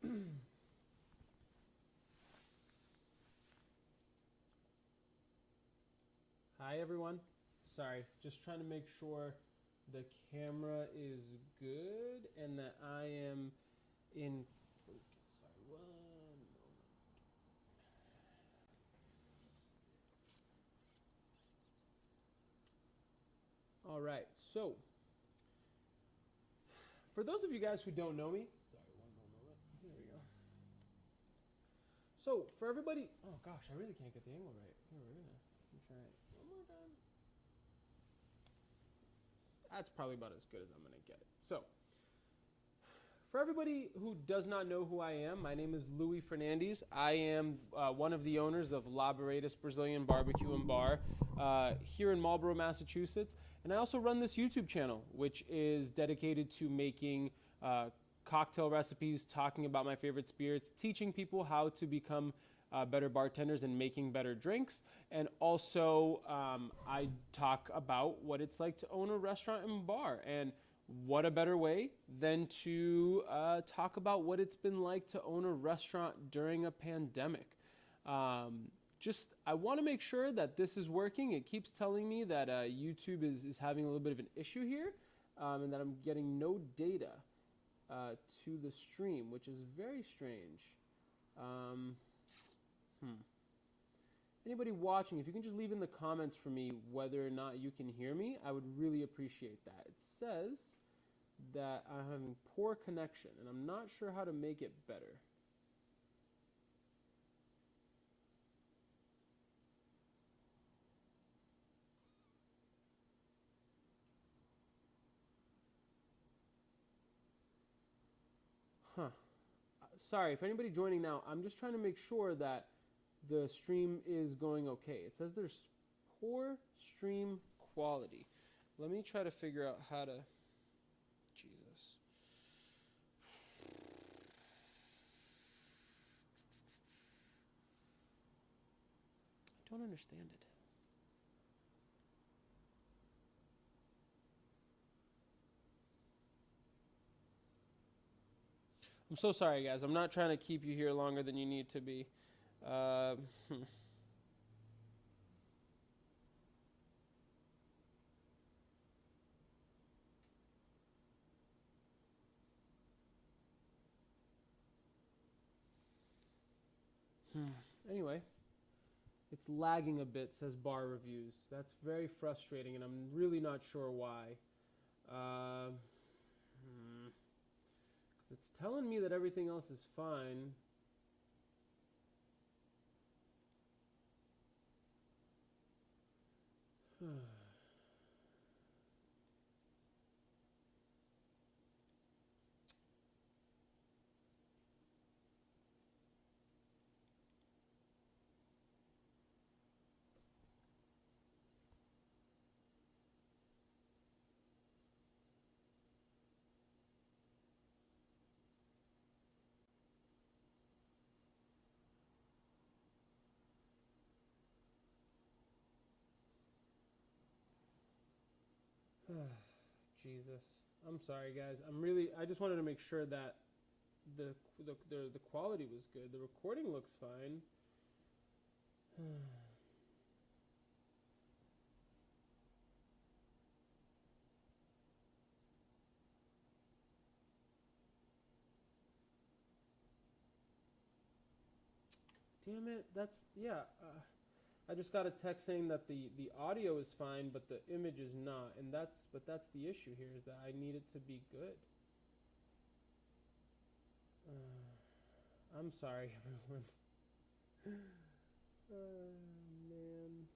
Hi everyone. Sorry, just trying to make sure the camera is good and that I am in focus. Sorry, one moment. All right, so for those of you guys who don't know me, sorry, one more moment. Here we go. So for everybody, oh gosh, I really can't get the angle right. Here, we're gonna try it one more time. That's probably about as good as I'm gonna get it. So for everybody who does not know who I am, my name is Louis Fernandez. I am one of the owners of La Beredas Brazilian Barbecue and Bar here in Marlborough, Massachusetts. And I also run this YouTube channel, which is dedicated to making cocktail recipes, talking about my favorite spirits, teaching people how to become better bartenders and making better drinks. And also, I talk about what it's like to own a restaurant and bar. And what a better way than to talk about what it's been like to own a restaurant during a pandemic. I want to make sure that this is working. It keeps telling me that YouTube is having a little bit of an issue here and that I'm getting no data to the stream, which is very strange. Anybody watching, if you can just leave in the comments for me whether or not you can hear me, I would really appreciate that. It says that I'm having poor connection, and I'm not sure how to make it better. Sorry, if anybody joining now, I'm just trying to make sure that the stream is going okay. It says there's poor stream quality. Let me try to figure out how to... Jesus. I don't understand it. I'm so sorry, guys. I'm not trying to keep you here longer than you need to be. Anyway, it's lagging a bit, says bar reviews. That's very frustrating, and I'm really not sure why. It's telling me that everything else is fine. Jesus. I'm sorry, guys. I just wanted to make sure that the quality was good. The recording looks fine. Damn it. I just got a text saying that the audio is fine, but the image is not. And that's the issue here, is that I need it to be good. I'm sorry, everyone. Man.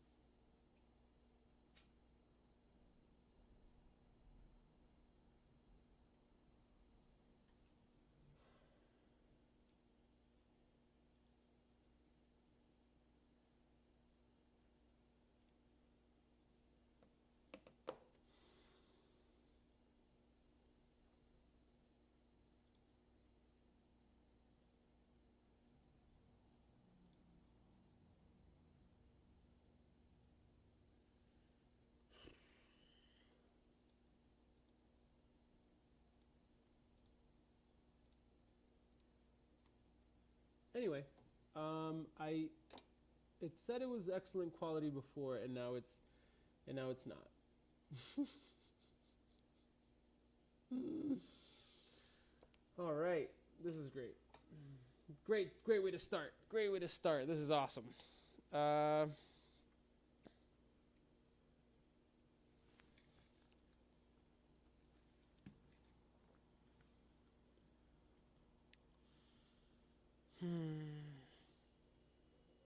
Anyway, I it said it was excellent quality before, and now it's not. All right, this is great. Great way to start. Great way to start. This is awesome. Uh,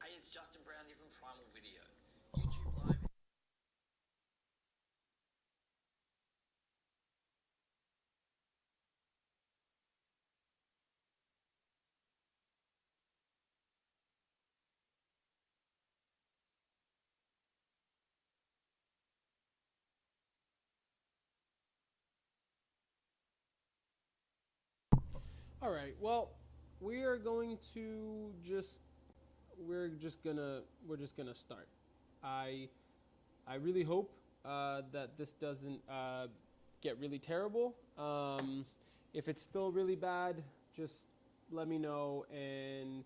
Hey, it's Justin Brown here from Primal Video. YouTube Live. all right. Well, we are going to just we're just gonna start. I I really hope that this doesn't get really terrible. If it's still really bad, just let me know, and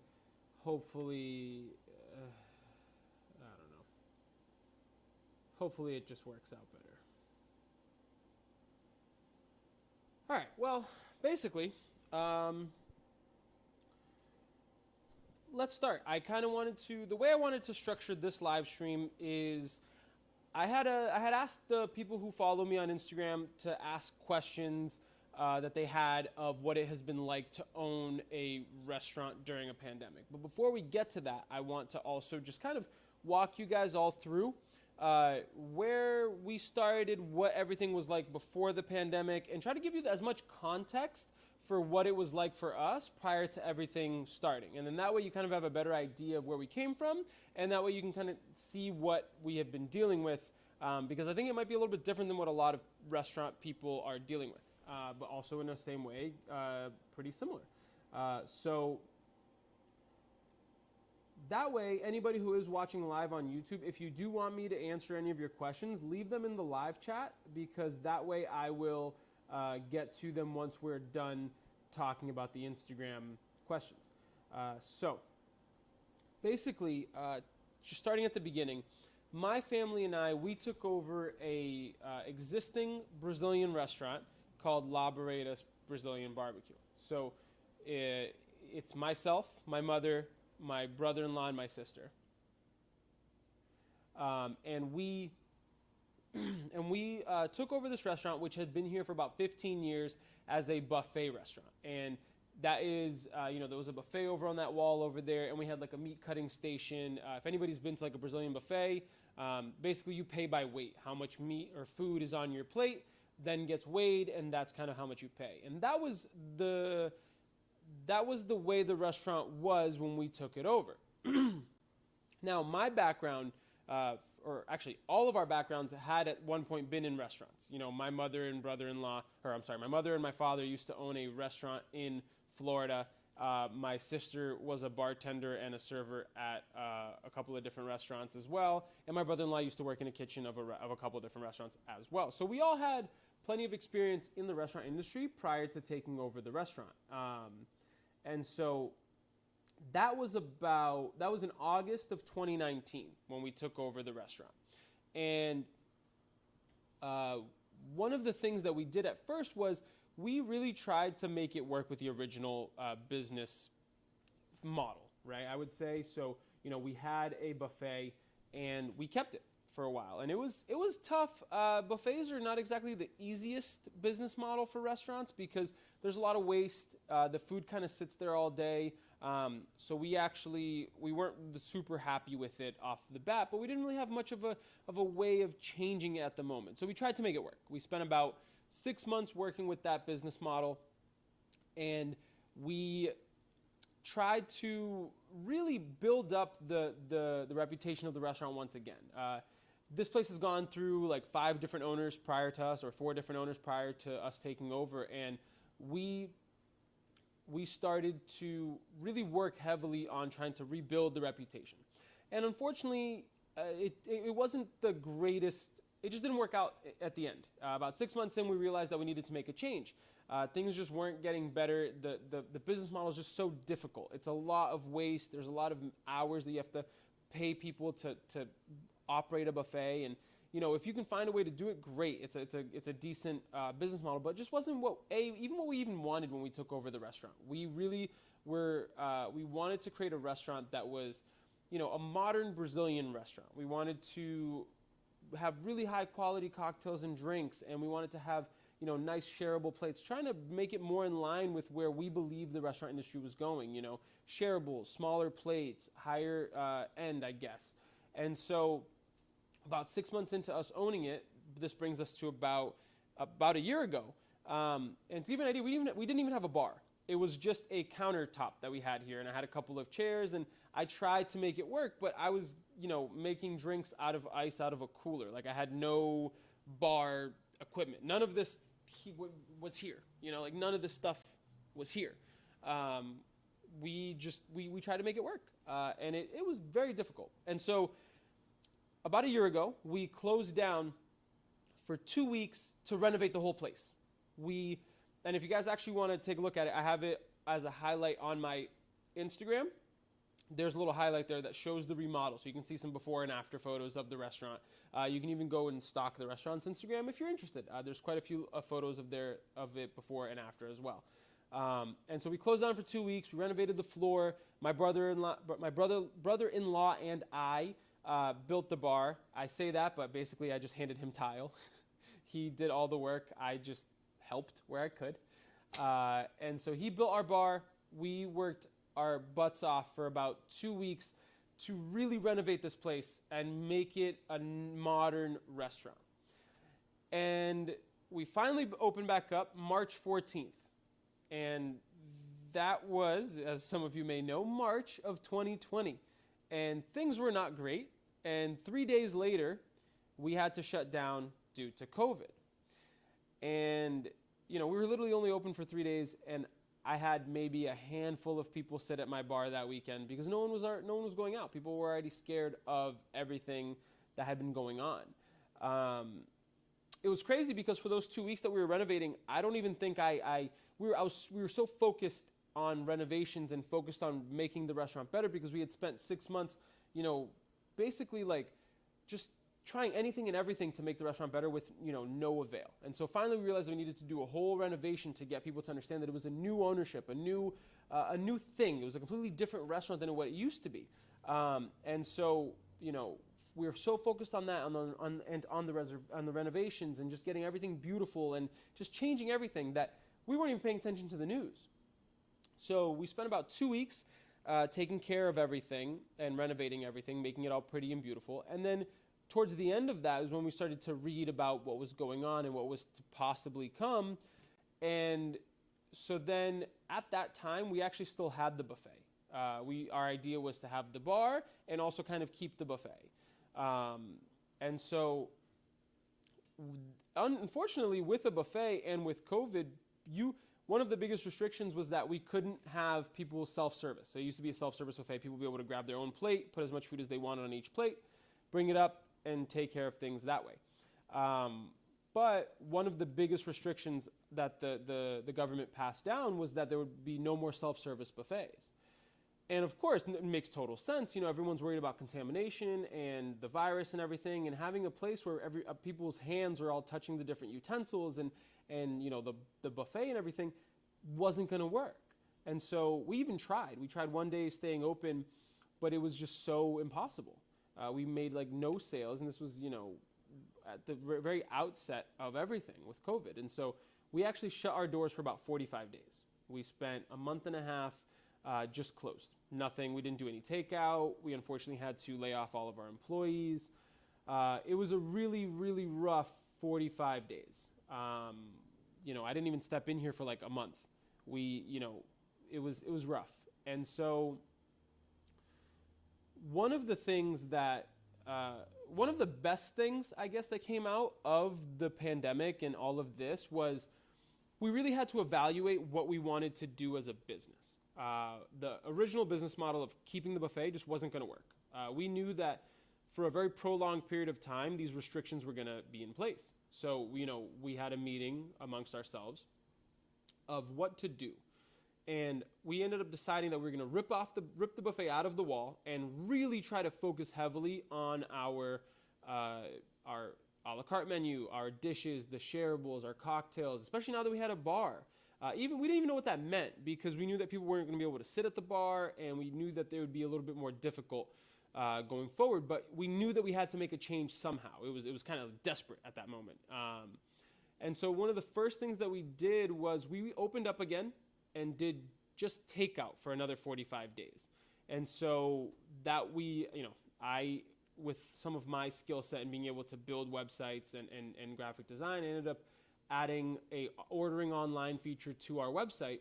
hopefully, I don't know. Hopefully, it just works out better. All right. Well, basically, um, let's start. I kind of wanted to. The way I wanted to structure this live stream is I had asked the people who follow me on Instagram to ask questions that they had of what it has been like to own a restaurant during a pandemic. But before we get to that, I want to also just kind of walk you guys all through where we started, what everything was like before the pandemic, and try to give you as much context for what it was like for us prior to everything starting. And then that way you kind of have a better idea of where we came from, and that way you can kind of see what we have been dealing with, because I think it might be a little bit different than what a lot of restaurant people are dealing with, but also in the same way, pretty similar. So that way, anybody who is watching live on YouTube, if you do want me to answer any of your questions, leave them in the live chat, because that way I will get to them once we're done talking about the Instagram questions. So basically, just starting at the beginning, my family and I, we took over a existing Brazilian restaurant called Laboreiras Brazilian Barbecue. So it's myself, my mother, my brother-in-law, and my sister. And we took over this restaurant, which had been here for about 15 years as a buffet restaurant. And that is, there was a buffet over on that wall over there, and we had like a meat cutting station. If anybody's been to like a Brazilian buffet, basically you pay by weight. How much meat or food is on your plate then gets weighed, and that's kind of how much you pay. And that was the way the restaurant was when we took it over. Now, my background, or actually all of our backgrounds, had at one point been in restaurants. You know, my mother and my mother and my father used to own a restaurant in Florida. My sister was a bartender and a server at a couple of different restaurants as well. And my brother-in-law used to work in a kitchen of a couple of different restaurants as well. So we all had plenty of experience in the restaurant industry prior to taking over the restaurant. And so that was in August of 2019 when we took over the restaurant. And one of the things that we did at first was we really tried to make it work with the original business model, right? I would say. So, we had a buffet and we kept it for a while. And it was tough. Buffets are not exactly the easiest business model for restaurants because there's a lot of waste. The food kind of sits there all day. So we weren't super happy with it off the bat, but we didn't really have much of a way of changing it at the moment. So we tried to make it work. We spent about 6 months working with that business model, and we tried to really build up the reputation of the restaurant once again. This place has gone through like 5 different owners prior to us, or 4 different owners prior to us taking over, and we started to really work heavily on trying to rebuild the reputation. And unfortunately, it wasn't the greatest. It just didn't work out at the end. About 6 months in, we realized that we needed to make a change. Things just weren't getting better. The business model is just so difficult. It's a lot of waste. There's a lot of hours that you have to pay people to operate a buffet. And, if you can find a way to do it, great. It's a decent business model, but it just wasn't what we even wanted when we took over the restaurant. We really we wanted to create a restaurant that was, a modern Brazilian restaurant. We wanted to have really high quality cocktails and drinks, and we wanted to have, nice shareable plates, trying to make it more in line with where we believe the restaurant industry was going, shareables, smaller plates, higher end, I guess. And so about 6 months into us owning it, this brings us to about a year ago. And to give you an idea, we didn't even have a bar. It was just a countertop that we had here, and I had a couple of chairs, and I tried to make it work, but I was, making drinks out of ice out of a cooler. Like, I had no bar equipment. None of this was here. None of this stuff was here. We tried to make it work, and it was very difficult. And so about a year ago, we closed down for 2 weeks to renovate the whole place. And if you guys actually want to take a look at it, I have it as a highlight on my Instagram. There's a little highlight there that shows the remodel, so you can see some before and after photos of the restaurant. You can even go and stalk the restaurant's Instagram if you're interested. There's quite a few photos of it before and after as well. And so we closed down for 2 weeks. We renovated the floor. My brother-in-law and I built the bar. I say that, but basically I just handed him tile. He did all the work. I just helped where I could. And so he built our bar. We worked our butts off for about 2 weeks to really renovate this place and make it a modern restaurant. And we finally opened back up March 14th. And that was, as some of you may know, March of 2020. And things were not great. And 3 days later, we had to shut down due to COVID. And, we were literally only open for 3 days, and I had maybe a handful of people sit at my bar that weekend because no one was going out. People were already scared of everything that had been going on. It was crazy because for those 2 weeks that we were renovating, I don't even think we were so focused on renovations and focused on making the restaurant better because we had spent 6 months, basically like just trying anything and everything to make the restaurant better with, no avail. And so finally we realized we needed to do a whole renovation to get people to understand that it was a new ownership, a new thing. It was a completely different restaurant than what it used to be. And so, we were so focused on that, on the renovations and just getting everything beautiful and just changing everything that we weren't even paying attention to the news. So we spent about 2 weeks taking care of everything and renovating everything, making it all pretty and beautiful. And then towards the end of that is when we started to read about what was going on and what was to possibly come. And so then at that time, we actually still had the buffet. Our idea was to have the bar and also kind of keep the buffet. And so unfortunately, with a buffet and with COVID, one of the biggest restrictions was that we couldn't have people self-service. So it used to be a self-service buffet. People would be able to grab their own plate, put as much food as they wanted on each plate, bring it up, and take care of things that way. But one of the biggest restrictions that the government passed down was that there would be no more self-service buffets. And of course, it makes total sense. Everyone's worried about contamination and the virus and everything, and having a place where people's hands are all touching the different utensils and the buffet and everything wasn't going to work. And so we even tried. We tried one day staying open, but it was just so impossible. We made no sales, and this was, at the very outset of everything with COVID. And so we actually shut our doors for about 45 days. We spent a month and a half just closed. Nothing. We didn't do any takeout. We unfortunately had to lay off all of our employees. It was a really, really rough 45 days. I didn't even step in here for a month. It was rough. And so one of the best things, I guess, that came out of the pandemic and all of this was we really had to evaluate what we wanted to do as a business. The original business model of keeping the buffet just wasn't going to work. We knew that for a very prolonged period of time, these restrictions were going to be in place. So, we had a meeting amongst ourselves, of what to do. And we ended up deciding that we were going to rip the buffet out of the wall and really try to focus heavily on our a la carte menu, our dishes, the shareables, our cocktails, especially now that we had a bar. We didn't even know what that meant, because we knew that people weren't going to be able to sit at the bar, and we knew that they would be a little bit more difficult going forward. But we knew that we had to make a change somehow. It was kind of desperate at that moment. And so one of the first things that we did was we opened up again and did just takeout for another 45 days. And so that I, with some of my skill set and being able to build websites and graphic design, I ended up adding a ordering online feature to our website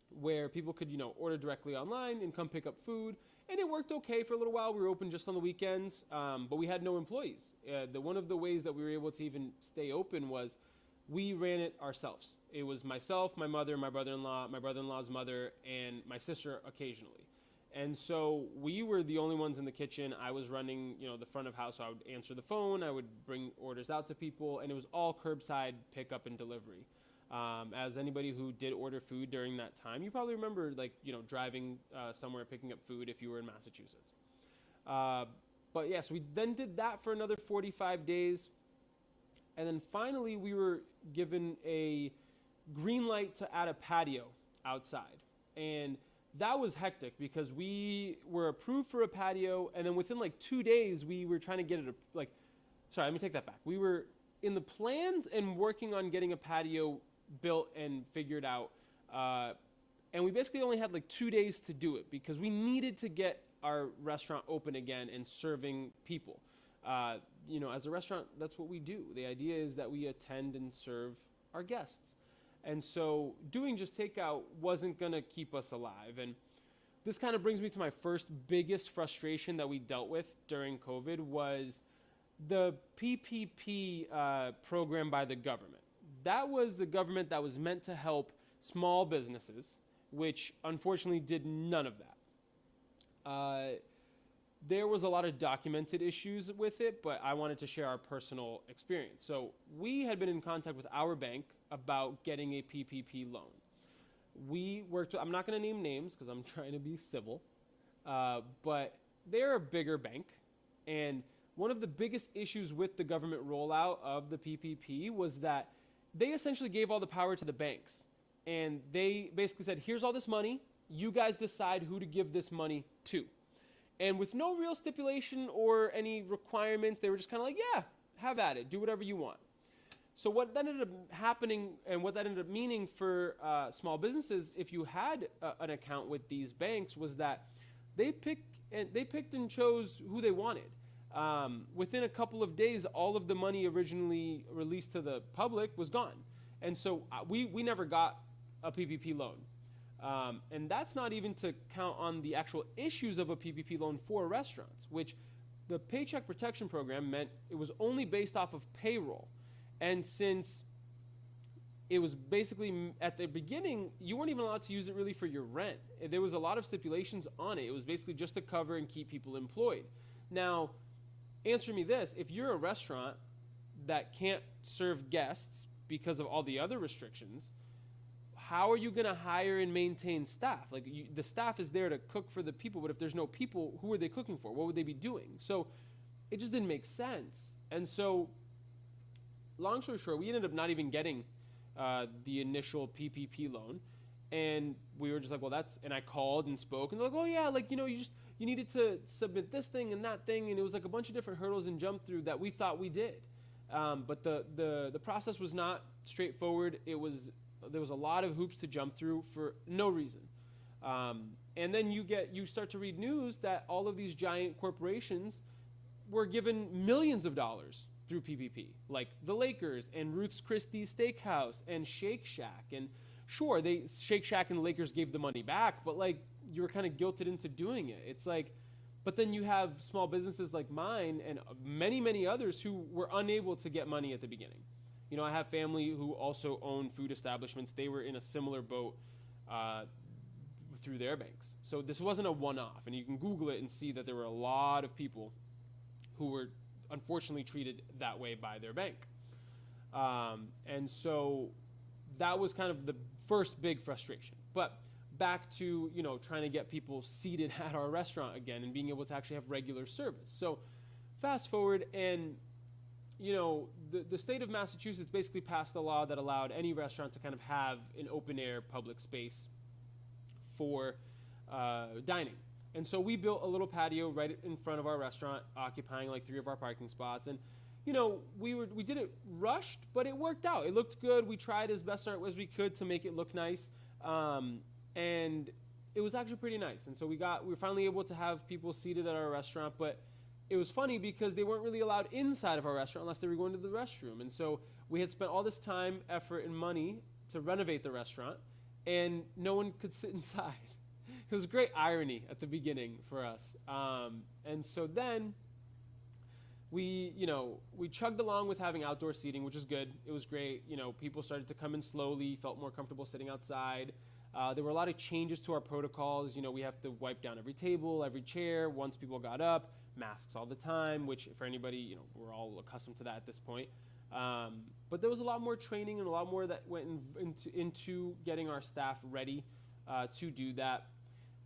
where people could, order directly online and come pick up food. And it worked okay for a little while. We were open just on the weekends, but we had no employees. One of the ways that we were able to even stay open was we ran it ourselves. It was myself, my mother, my brother-in-law, my brother-in-law's mother, and my sister occasionally. And so we were the only ones in the kitchen. I was running, the front of house. So I would answer the phone. I would bring orders out to people, and it was all curbside pickup and delivery. As anybody who did order food during that time, you probably remember, driving somewhere picking up food if you were in Massachusetts. But yes, we then did that for another 45 days. And then finally, we were given a green light to add a patio outside. And that was hectic because we were approved for a patio, and then within 2 days, we were trying to get it, let me take that back. We were in the plans and working on getting a patio built and figured out, and we basically only had 2 days to do it because we needed to get our restaurant open again and serving people. As a restaurant, that's what we do. The idea is that we attend and serve our guests. And so doing just takeout wasn't going to keep us alive. And this kind of brings me to my first biggest frustration that we dealt with during COVID was the PPP program by the government. That was the government that was meant to help small businesses, which unfortunately did none of that. There was a lot of documented issues with it, but I wanted to share our personal experience. So we had been in contact with our bank about getting a PPP loan. I'm not going to name names because I'm trying to be civil, but they're a bigger bank. And one of the biggest issues with the government rollout of the PPP was that they essentially gave all the power to the banks. And they basically said, here's all this money. You guys decide who to give this money to. And with no real stipulation or any requirements, they were just kind of yeah, have at it. Do whatever you want. So what that ended up happening and what that ended up meaning for small businesses, if you had an account with these banks, was that they picked and chose who they wanted. Within a couple of days, all of the money originally released to the public was gone. And so we never got a PPP loan. And that's not even to count on the actual issues of a PPP loan for restaurants, which the Paycheck Protection Program meant it was only based off of payroll. And since it was basically at the beginning, you weren't even allowed to use it really for your rent. There was a lot of stipulations on it. It was basically just to cover and keep people employed. Now, answer me this. If you're a restaurant that can't serve guests because of all the other restrictions, how are you going to hire and maintain staff? The staff is there to cook for the people, but if there's no people, who are they cooking for? What would they be doing? So it just didn't make sense. And so, long story short, we ended up not even getting the initial PPP loan. And we were just and I called and spoke, and they're oh yeah, you needed to submit this thing and that thing, and it was a bunch of different hurdles and jump through that we thought we did. But the process was not straightforward. There was a lot of hoops to jump through for no reason. And then you start to read news that all of these giant corporations were given millions of dollars through PPP, like the Lakers and Ruth's Christie Steakhouse and Shake Shack. And sure, Shake Shack and the Lakers gave the money back, but you were kind of guilted into doing it. It's but then you have small businesses like mine and many, many others who were unable to get money at the beginning. I have family who also own food establishments. They were in a similar boat through their banks. So this wasn't a one-off. And you can Google it and see that there were a lot of people who were unfortunately treated that way by their bank. And so that was kind of the first big frustration. But back to, trying to get people seated at our restaurant again and being able to actually have regular service. So fast forward, and the state of Massachusetts basically passed a law that allowed any restaurant to kind of have an open air public space for dining. And so we built a little patio right in front of our restaurant, occupying like 3 of our parking spots. And we did it rushed, but it worked out. It looked good. We tried as best as we could to make it look nice, and it was actually pretty nice. And so we were finally able to have people seated at our restaurant, but it was funny because they weren't really allowed inside of our restaurant unless they were going to the restroom. And so we had spent all this time, effort, and money to renovate the restaurant, and no one could sit inside. It was a great irony at the beginning for us. And so then we chugged along with having outdoor seating, which is good. It was great. People started to come in slowly, felt more comfortable sitting outside. There were a lot of changes to our protocols. We have to wipe down every table, every chair once people got up, masks all the time, which for anybody, we're all accustomed to that at this point. But there was a lot more training and a lot more that went into getting our staff ready to do that.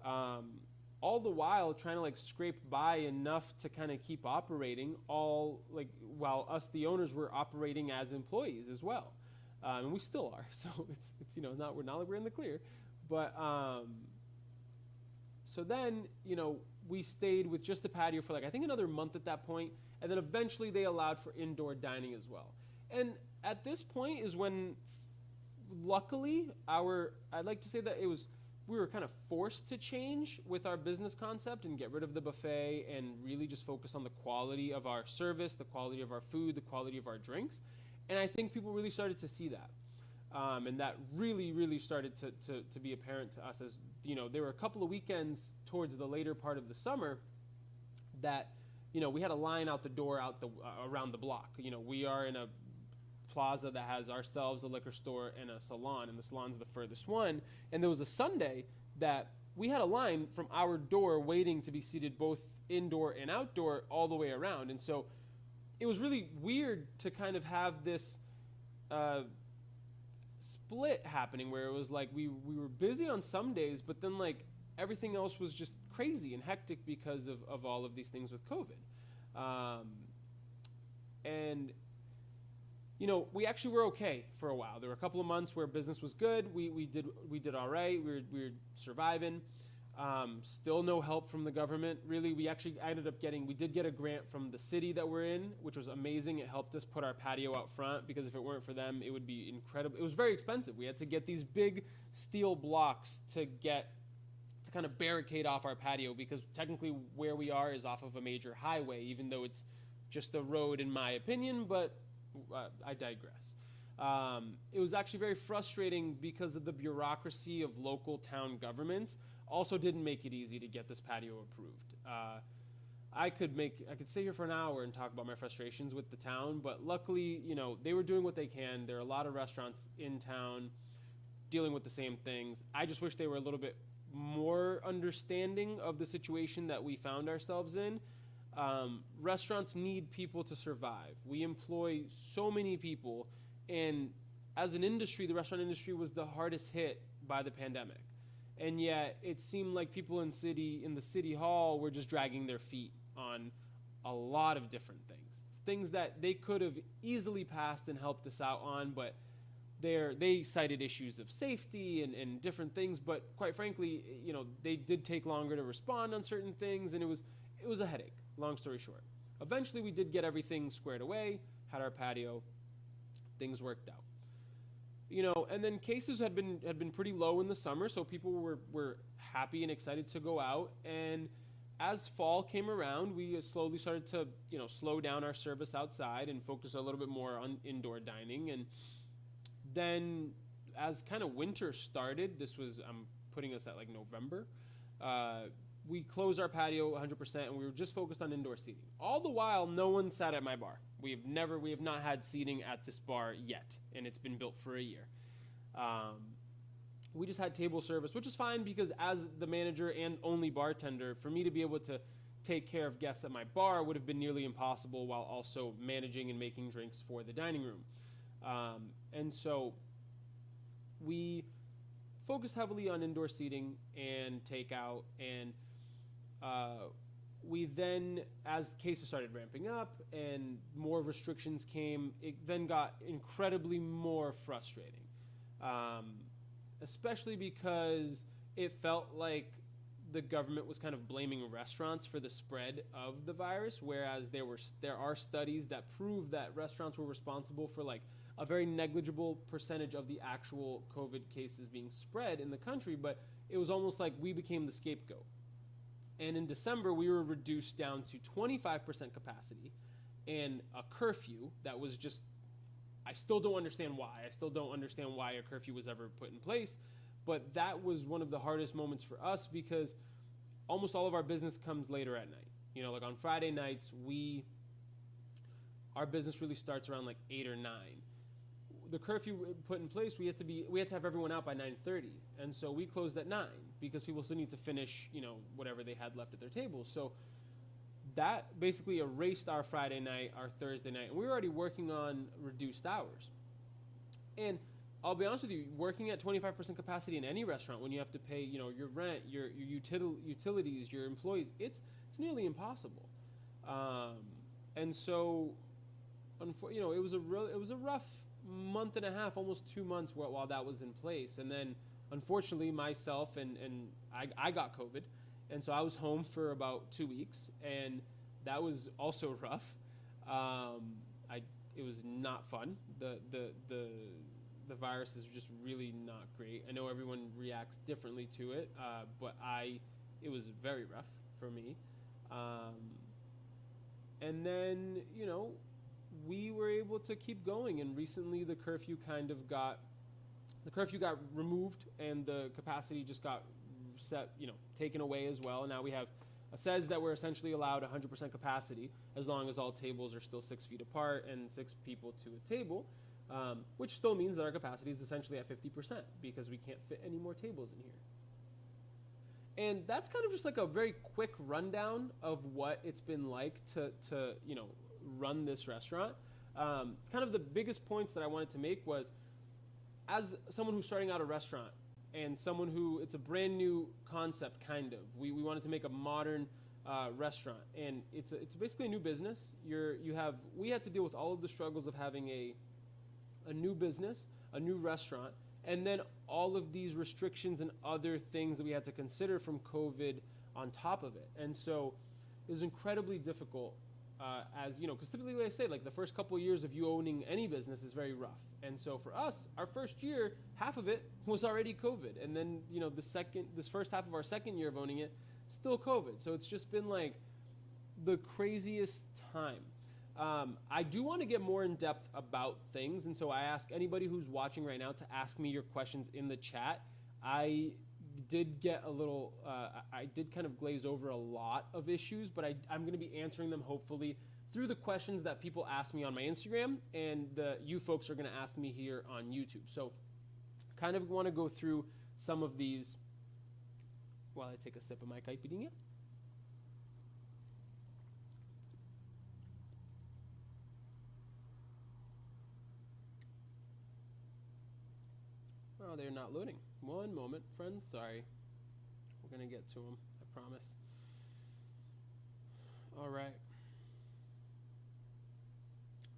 All the while trying to scrape by enough to kind of keep operating, while us, the owners, were operating as employees as well. And we still are. So it's we're not like we're in the clear. But so then, we stayed with just the patio for I think another month at that point, and then eventually they allowed for indoor dining as well. And at this point is when, luckily, I'd like to say that we were kind of forced to change with our business concept and get rid of the buffet and really just focus on the quality of our service, the quality of our food, the quality of our drinks. And I think people really started to see that. And that really, really started to be apparent to us as, there were a couple of weekends towards the later part of the summer that, we had a line out the door around the block. We are in a plaza that has ourselves, a liquor store, and a salon, and the salon's the furthest one. And there was a Sunday that we had a line from our door waiting to be seated both indoor and outdoor all the way around. And so it was really weird to kind of have this split happening where it was we were busy on some days, but then everything else was just crazy and hectic because of all of these things with COVID. And we actually were okay for a while. There were a couple of months where business was good. We did all right. We were surviving. Still no help from the government. Really, we did get a grant from the city that we're in, which was amazing. It helped us put our patio out front because if it weren't for them, it would be incredible. It was very expensive. We had to get these big steel blocks to kind of barricade off our patio because technically where we are is off of a major highway, even though it's just a road in my opinion, but I digress. It was actually very frustrating because of the bureaucracy of local town governments also didn't make it easy to get this patio approved. I could stay here for an hour and talk about my frustrations with the town, but luckily, they were doing what they can. There are a lot of restaurants in town dealing with the same things. I just wish they were a little bit more understanding of the situation that we found ourselves in. Restaurants need people to survive. We employ so many people, and as an industry, the restaurant industry was the hardest hit by the pandemic. And yet it seemed like people in the city hall were just dragging their feet on a lot of different things that they could have easily passed and helped us out on, but they cited issues of safety and different things, but quite frankly, they did take longer to respond on certain things, and it was a headache, long story short. Eventually, we did get everything squared away, had our patio, things worked out. And then cases had been pretty low in the summer, so people were happy and excited to go out, and as fall came around, we slowly started to, slow down our service outside and focus a little bit more on indoor dining. And then as kind of winter started, I'm putting us at November, we closed our patio 100% and we were just focused on indoor seating. All the while, no one sat at my bar. We have not had seating at this bar yet, and it's been built for a year. We just had table service, which is fine because as the manager and only bartender, for me to be able to take care of guests at my bar would have been nearly impossible while also managing and making drinks for the dining room. And so we focused heavily on indoor seating and takeout. And we then, as cases started ramping up and more restrictions came, it then got incredibly more frustrating, especially because it felt like the government was kind of blaming restaurants for the spread of the virus, whereas there are studies that prove that restaurants were responsible for like a very negligible percentage of the actual COVID cases being spread in the country, but it was almost like we became the scapegoat. And in December, we were reduced down to 25% capacity and a curfew that was just, I still don't understand why. I still don't understand why a curfew was ever put in place. But that was one of the hardest moments for us because almost all of our business comes later at night. You know, like on Friday nights, our business really starts around like 8 or 9. The curfew put in place, we had to have everyone out by 9:30, and so we closed at 9 because people still need to finish, you know, whatever they had left at their tables. So that basically erased our Friday night, our Thursday night, and we were already working on reduced hours. And I'll be honest with you, working at 25% capacity in any restaurant when you have to pay, you know, your rent, your utilities, your employees, it's nearly impossible. And so, you know, it was a rough month and a half, almost 2 months while that was in place. And then, unfortunately, myself and I got COVID, and so I was home for about 2 weeks, and that was also rough. It was not fun. The virus is just really not great. I know everyone reacts differently to it, but it was very rough for me. And then, you know, we were able to keep going, and recently the curfew got removed, and the capacity just got taken away as well. And now we have says that we're essentially allowed 100% capacity as long as all tables are still 6 feet apart and 6 people to a table, which still means that our capacity is essentially at 50% because we can't fit any more tables in here. And that's kind of just like a very quick rundown of what it's been like to run this restaurant. Kind of the biggest points that I wanted to make was, as someone who's starting out a restaurant and someone who, it's a brand new concept, kind of. We wanted to make a modern restaurant, and it's basically a new business. We had to deal with all of the struggles of having a new business, a new restaurant, and then all of these restrictions and other things that we had to consider from COVID on top of it. And so it was incredibly difficult, as you know, because typically, like I say, like the first couple of years of you owning any business is very rough. And so for us, our first year, half of it was already COVID, and then this first half of our second year of owning it, still COVID. So it's just been like the craziest time. I do want to get more in depth about things, and so I ask anybody who's watching right now to ask me your questions in the chat. I did get I did kind of glaze over a lot of issues, but I'm going to be answering them hopefully through the questions that people ask me on my Instagram, and you folks are going to ask me here on YouTube. So kind of want to go through some of these while I take a sip of my caipirinha. Oh, they're not loading. One moment, friends. Sorry. We're going to get to them, I promise. All right.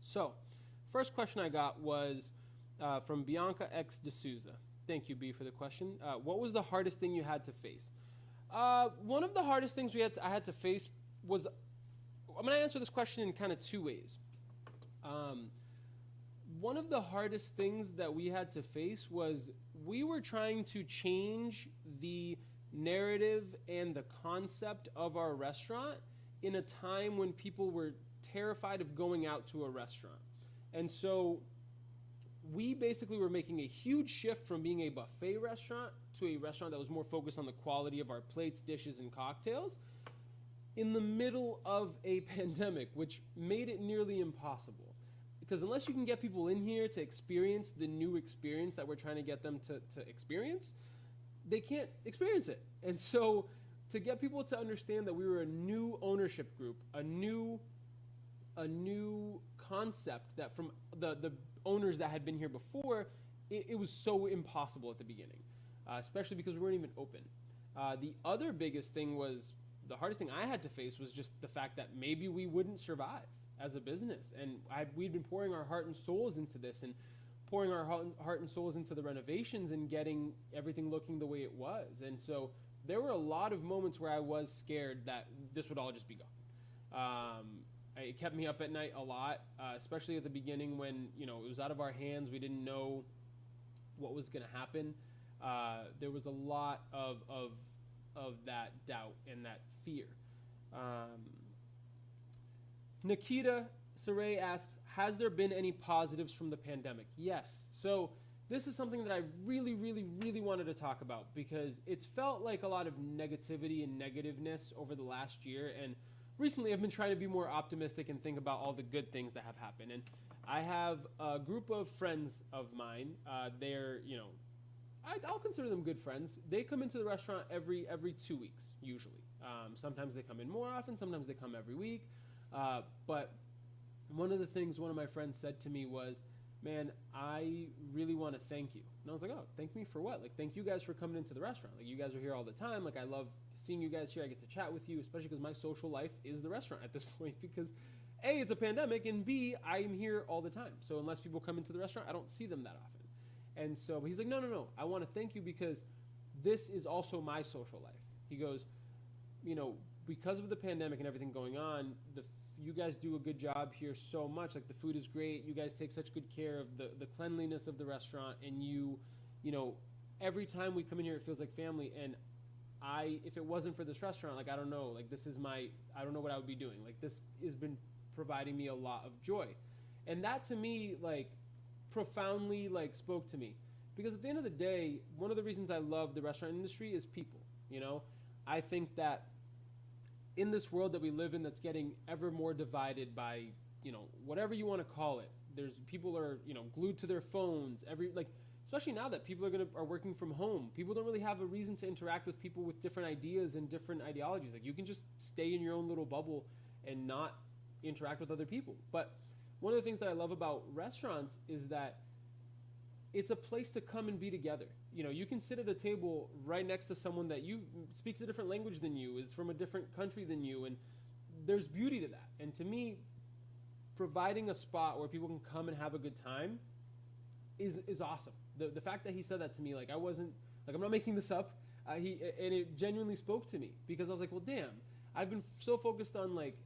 So, first question I got was from Bianca X D'Souza. Thank you, B, for the question. What was the hardest thing you had to face? One of the hardest things I had to face was, I'm going to answer this question in kind of two ways. One of the hardest things that we had to face was we were trying to change the narrative and the concept of our restaurant in a time when people were terrified of going out to a restaurant. And so we basically were making a huge shift from being a buffet restaurant to a restaurant that was more focused on the quality of our plates, dishes, and cocktails in the middle of a pandemic, which made it nearly impossible. Because unless you can get people in here to experience the new experience that we're trying to get them to experience, they can't experience it. And so to get people to understand that we were a new ownership group, a new concept that from the owners that had been here before, it was so impossible at the beginning. especially because we weren't even open. The other biggest thing was, the hardest thing I had to face was just the fact that maybe we wouldn't survive as a business. And we'd been pouring our heart and souls into this, and pouring our heart and souls into the renovations and getting everything looking the way it was. And so there were a lot of moments where I was scared that this would all just be gone. It kept me up at night a lot, especially at the beginning when, it was out of our hands. We didn't know what was going to happen. There was a lot of that doubt and that fear. Nikita Saray asks, has there been any positives from the pandemic? Yes. So this is something that I really, really, really wanted to talk about, because it's felt like a lot of negativity and negativeness over the last year. And recently I've been trying to be more optimistic and think about all the good things that have happened. And I have a group of friends of mine. They're, I'll consider them good friends. They come into the restaurant every 2 weeks, usually. Sometimes they come in more often, sometimes they come every week. But one of the things one of my friends said to me was, man, I really want to thank you. And I was like, oh, thank me for what? Like, thank you guys for coming into the restaurant. Like, you guys are here all the time. Like, I love seeing you guys here. I get to chat with you, especially because my social life is the restaurant at this point, because A, it's a pandemic, and B, I'm here all the time. So unless people come into the restaurant, I don't see them that often. And so he's like, no, I want to thank you because this is also my social life. He goes, because of the pandemic and everything going on, you guys do a good job here so much. Like, the food is great. You guys take such good care of the cleanliness of the restaurant. And every time we come in here, it feels like family. And if it wasn't for this restaurant, like, I don't know, like, I don't know what I would be doing. Like, this has been providing me a lot of joy. And that to me, like, profoundly, like, spoke to me. Because at the end of the day, one of the reasons I love the restaurant industry is people. I think that in this world that we live in, that's getting ever more divided by, whatever you want to call it. People are, glued to their phones. Especially now that people are working from home, people don't really have a reason to interact with people with different ideas and different ideologies. Like, you can just stay in your own little bubble and not interact with other people. But one of the things that I love about restaurants is that it's a place to come and be together. You can sit at a table right next to someone that speaks a different language than you, is from a different country than you, and there's beauty to that. And to me, providing a spot where people can come and have a good time is awesome. The fact that he said that to me, like, I'm not making this up. And it genuinely spoke to me, because I was like, well, damn, I've been so focused on, like,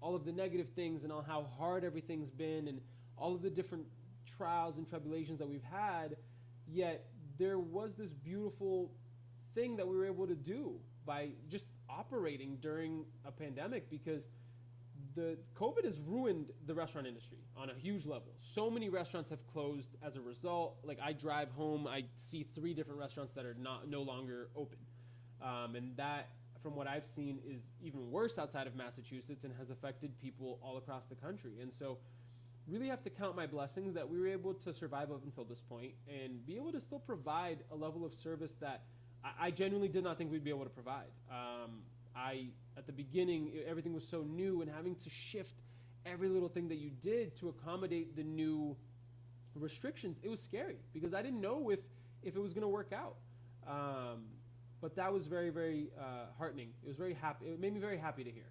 all of the negative things and on how hard everything's been and all of the different trials and tribulations that we've had, yet there was this beautiful thing that we were able to do by just operating during a pandemic, because the COVID has ruined the restaurant industry on a huge level. So many restaurants have closed as a result. Like, I drive home, I see 3 different restaurants that are no longer open. And that, from what I've seen, is even worse outside of Massachusetts and has affected people all across the country. And so really have to count my blessings that we were able to survive up until this point and be able to still provide a level of service that I genuinely did not think we'd be able to provide. At the beginning, everything was so new, and having to shift every little thing that you did to accommodate the new restrictions, it was scary, because I didn't know if it was going to work out. But that was very, very heartening. It made me very happy to hear.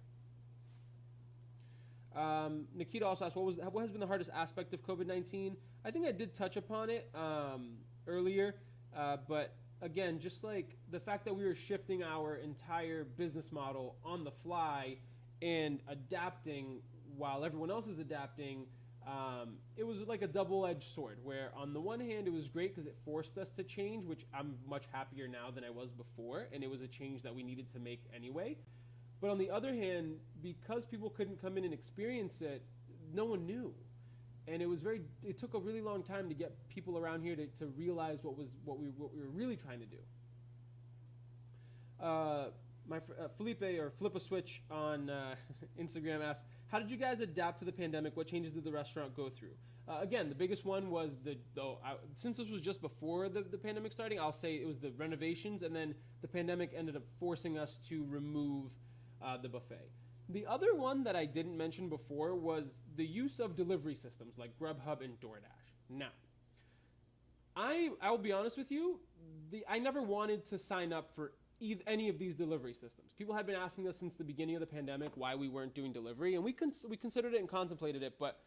Nikita also asked, what has been the hardest aspect of COVID-19? I think I did touch upon it earlier, but again, just like the fact that we were shifting our entire business model on the fly and adapting while everyone else is adapting, it was like a double-edged sword, where on the one hand it was great because it forced us to change, which I'm much happier now than I was before, and it was a change that we needed to make anyway. But on the other hand, because people couldn't come in and experience it, no one knew. And it took a really long time to get people around here to realize what we were really trying to do. Felipe, or Flip a Switch on Instagram, asks, how did you guys adapt to the pandemic? What changes did the restaurant go through? Again, the biggest one was since this was just before the pandemic starting, I'll say it was the renovations, and then the pandemic ended up forcing us to remove the buffet. The other one that I didn't mention before was the use of delivery systems like Grubhub and DoorDash. Now, I will be honest with you. I never wanted to sign up for any of these delivery systems. People had been asking us since the beginning of the pandemic why we weren't doing delivery, and we considered it and contemplated it. But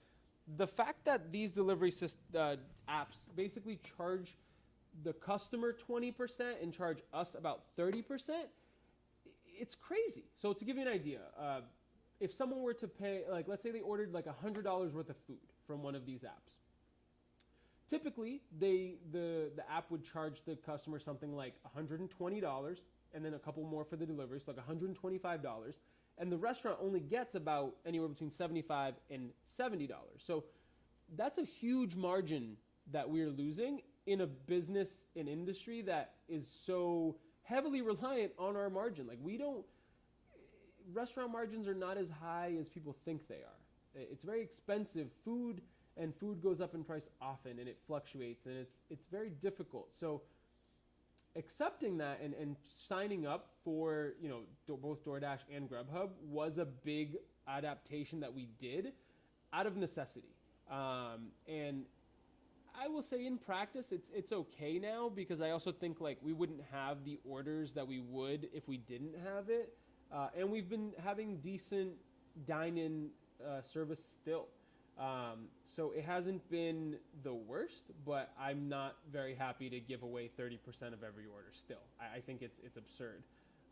the fact that these delivery apps basically charge the customer 20% and charge us about 30%, it's crazy. So to give you an idea, if someone were to pay, like let's say they ordered like $100 worth of food from one of these apps, typically the app would charge the customer something like $120 and then a couple more for the delivery, so like $125, and the restaurant only gets about anywhere between $75 and $70. So that's a huge margin that we're losing in a business and industry that is so heavily reliant on our margin. Like restaurant margins are not as high as people think they are. It's very expensive food, and food goes up in price often, and it fluctuates, and it's very difficult. So accepting that and signing up for both DoorDash and Grubhub was a big adaptation that we did out of necessity. And I will say in practice it's okay now, because I also think like we wouldn't have the orders that we would if we didn't have it. And we've been having decent dine-in service still. So it hasn't been the worst, but I'm not very happy to give away 30% of every order still. I think it's absurd.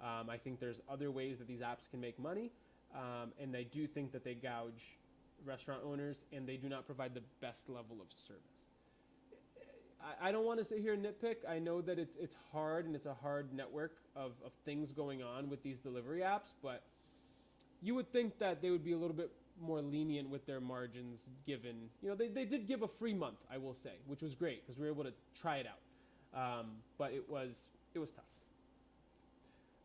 I think there's other ways that these apps can make money, and I do think that they gouge restaurant owners, and they do not provide the best level of service. I don't want to sit here and nitpick. I know that it's hard, and it's a hard network of things going on with these delivery apps, but you would think that they would be a little bit more lenient with their margins, given, they did give a free month, I will say, which was great because we were able to try it out. But it was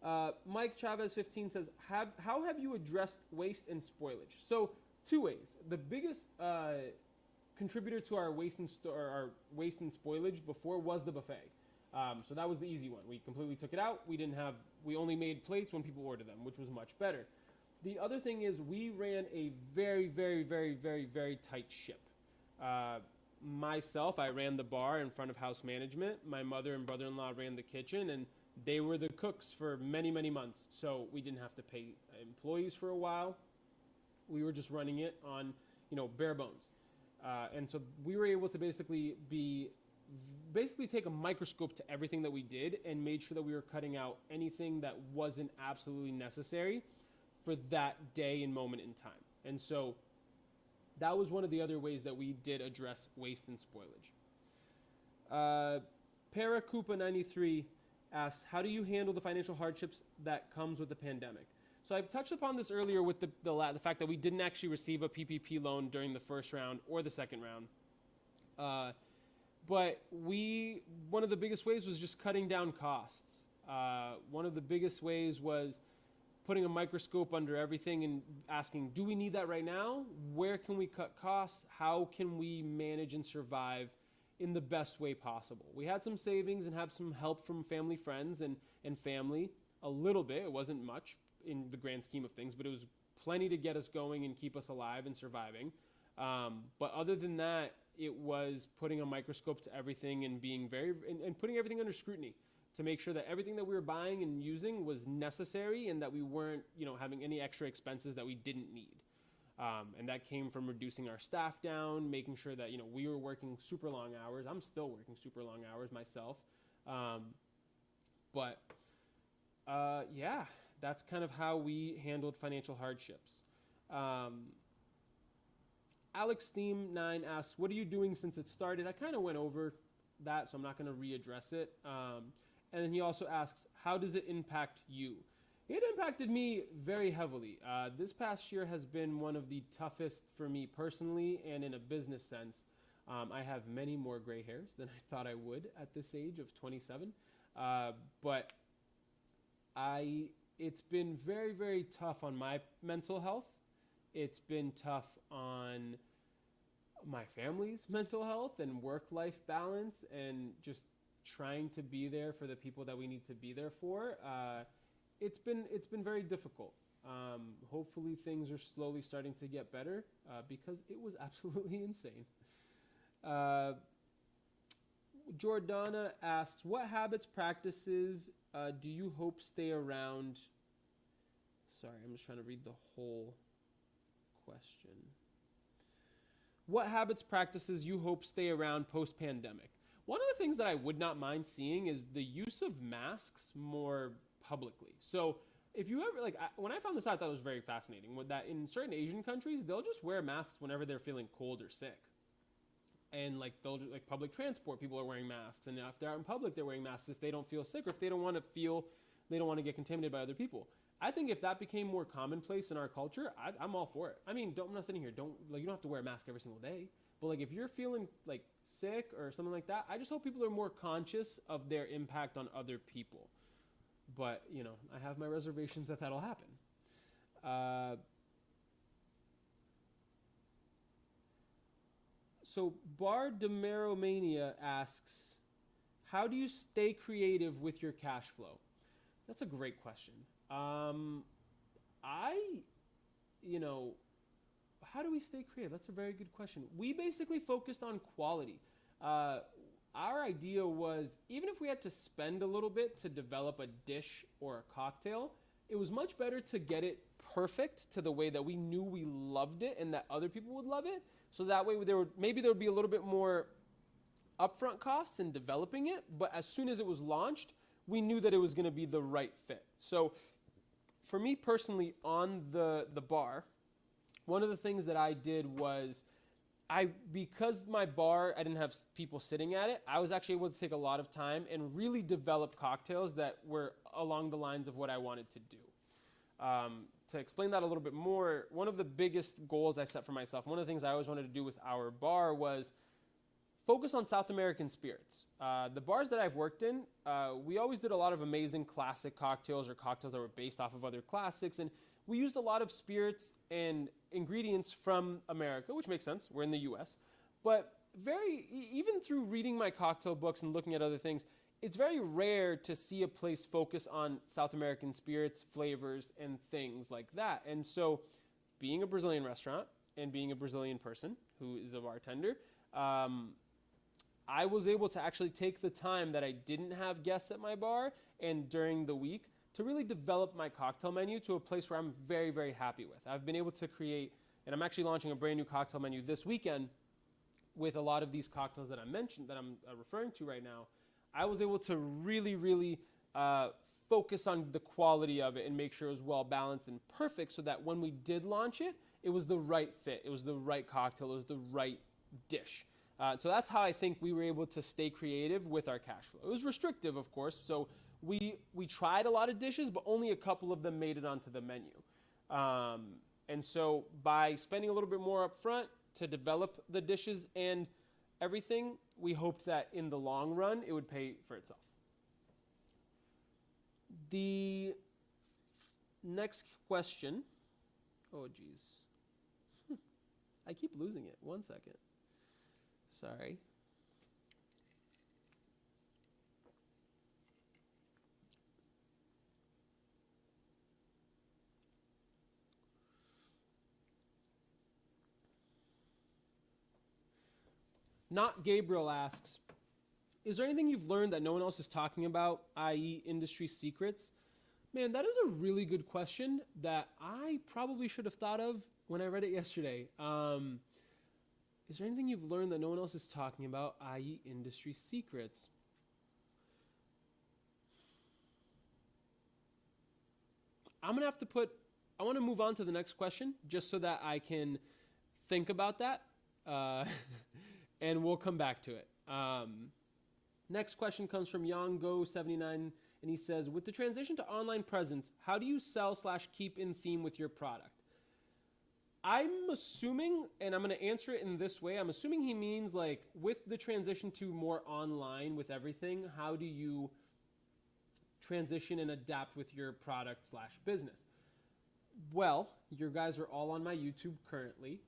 tough. Mike Chavez 15 says, how have you addressed waste and spoilage? So 2 ways. The biggest contributor to our waste and spoilage before was the buffet. So that was the easy one. We completely took it out. We only made plates when people ordered them, which was much better. The other thing is we ran a very, very, very, very, very tight ship. Myself, I ran the bar in front of house management. My mother and brother-in-law ran the kitchen, and they were the cooks for many, many months. So we didn't have to pay employees for a while. We were just running it on, bare bones. And so we were able to basically take a microscope to everything that we did and made sure that we were cutting out anything that wasn't absolutely necessary for that day and moment in time. And so that was one of the other ways that we did address waste and spoilage. Paracupa93 asks, how do you handle the financial hardships that comes with the pandemic? So I've touched upon this earlier with the fact that we didn't actually receive a PPP loan during the first round or the second round. But one of the biggest ways was just cutting down costs. One of the biggest ways was putting a microscope under everything and asking, do we need that right now? Where can we cut costs? How can we manage and survive in the best way possible? We had some savings and had some help from family, friends, and family a little bit. It wasn't much in the grand scheme of things, but it was plenty to get us going and keep us alive and surviving. But other than that, it was putting a microscope to everything and being and putting everything under scrutiny to make sure that everything that we were buying and using was necessary and that we weren't, having any extra expenses that we didn't need. And that came from reducing our staff down, making sure that, we were working super long hours. I'm still working super long hours myself. Yeah, that's kind of how we handled financial hardships. Alex Theme 9 asks, what are you doing since it started? I kind of went over that, so I'm not going to readdress it. And then he also asks, how does it impact you? It impacted me very heavily. This past year has been one of the toughest for me personally and in a business sense. I have many more gray hairs than I thought I would at this age of 27. But it's been very, very tough on my mental health. It's been tough on my family's mental health and work-life balance and just trying to be there for the people that we need to be there for. It's been very difficult. Hopefully things are slowly starting to get better because it was absolutely insane. Jordana asks, what habits, practices do you hope stay around? Sorry, I'm just trying to read the whole question. What habits, practices you hope stay around post-pandemic? One of the things that I would not mind seeing is the use of masks more publicly. So if you ever, when I found this out, I thought it was very fascinating. With that, in certain Asian countries, they'll just wear masks whenever they're feeling cold or sick. And they'll just, public transport, people are wearing masks. And if they're out in public, they're wearing masks if they don't feel sick or if they don't want to get contaminated by other people. I think if that became more commonplace in our culture, I'm all for it. I mean, I'm not sitting here, you don't have to wear a mask every single day. But if you're feeling sick or something like that, I just hope people are more conscious of their impact on other people. But, I have my reservations that that'll happen. So Bar Demeromania asks, how do you stay creative with your cash flow? That's a great question. How do we stay creative? That's a very good question. We basically focused on quality. Our idea was, even if we had to spend a little bit to develop a dish or a cocktail, it was much better to get it perfect to the way that we knew we loved it and that other people would love it. So that way there would be a little bit more upfront costs in developing it, but as soon as it was launched, we knew that it was going to be the right fit. So for me personally, on the bar, one of the things that I did was, because my bar, I didn't have people sitting at it, I was actually able to take a lot of time and really develop cocktails that were along the lines of what I wanted to do. To explain that a little bit more, one of the biggest goals I set for myself, one of the things I always wanted to do with our bar was focus on South American spirits. The bars that I've worked in, we always did a lot of amazing classic cocktails or cocktails that were based off of other classics, and we used a lot of spirits and ingredients from America, which makes sense. We're in the U.S. But even through reading my cocktail books and looking at other things, it's very rare to see a place focus on South American spirits, flavors, and things like that. And so being a Brazilian restaurant and being a Brazilian person who is a bartender, I was able to actually take the time that I didn't have guests at my bar and during the week to really develop my cocktail menu to a place where I'm very, very happy with. I've been able to create, and I'm actually launching a brand new cocktail menu this weekend with a lot of these cocktails that I mentioned, that I'm referring to right now. I was able to really, really focus on the quality of it and make sure it was well balanced and perfect so that when we did launch it, it was the right fit. It was the right cocktail. It was the right dish. So that's how I think we were able to stay creative with our cash flow. It was restrictive, of course. So we tried a lot of dishes, but only a couple of them made it onto the menu. And so by spending a little bit more up front to develop the dishes and everything, we hoped that in the long run, it would pay for itself. The next question. Oh, geez. I keep losing it. 1 second. Sorry. Not Gabriel asks, is there anything you've learned that no one else is talking about, i.e. industry secrets? Man, that is a really good question that I probably should have thought of when I read it yesterday. Is there anything you've learned that no one else is talking about, i.e. industry secrets? I want to move on to the next question just so that I can think about that. And we'll come back to it. Next question comes from Yongo79, and he says, with the transition to online presence, how do you sell/keep in theme with your product? I'm assuming, and I'm going to answer it in this way, I'm assuming he means with the transition to more online with everything, how do you transition and adapt with your product/business? Well, you guys are all on my YouTube currently.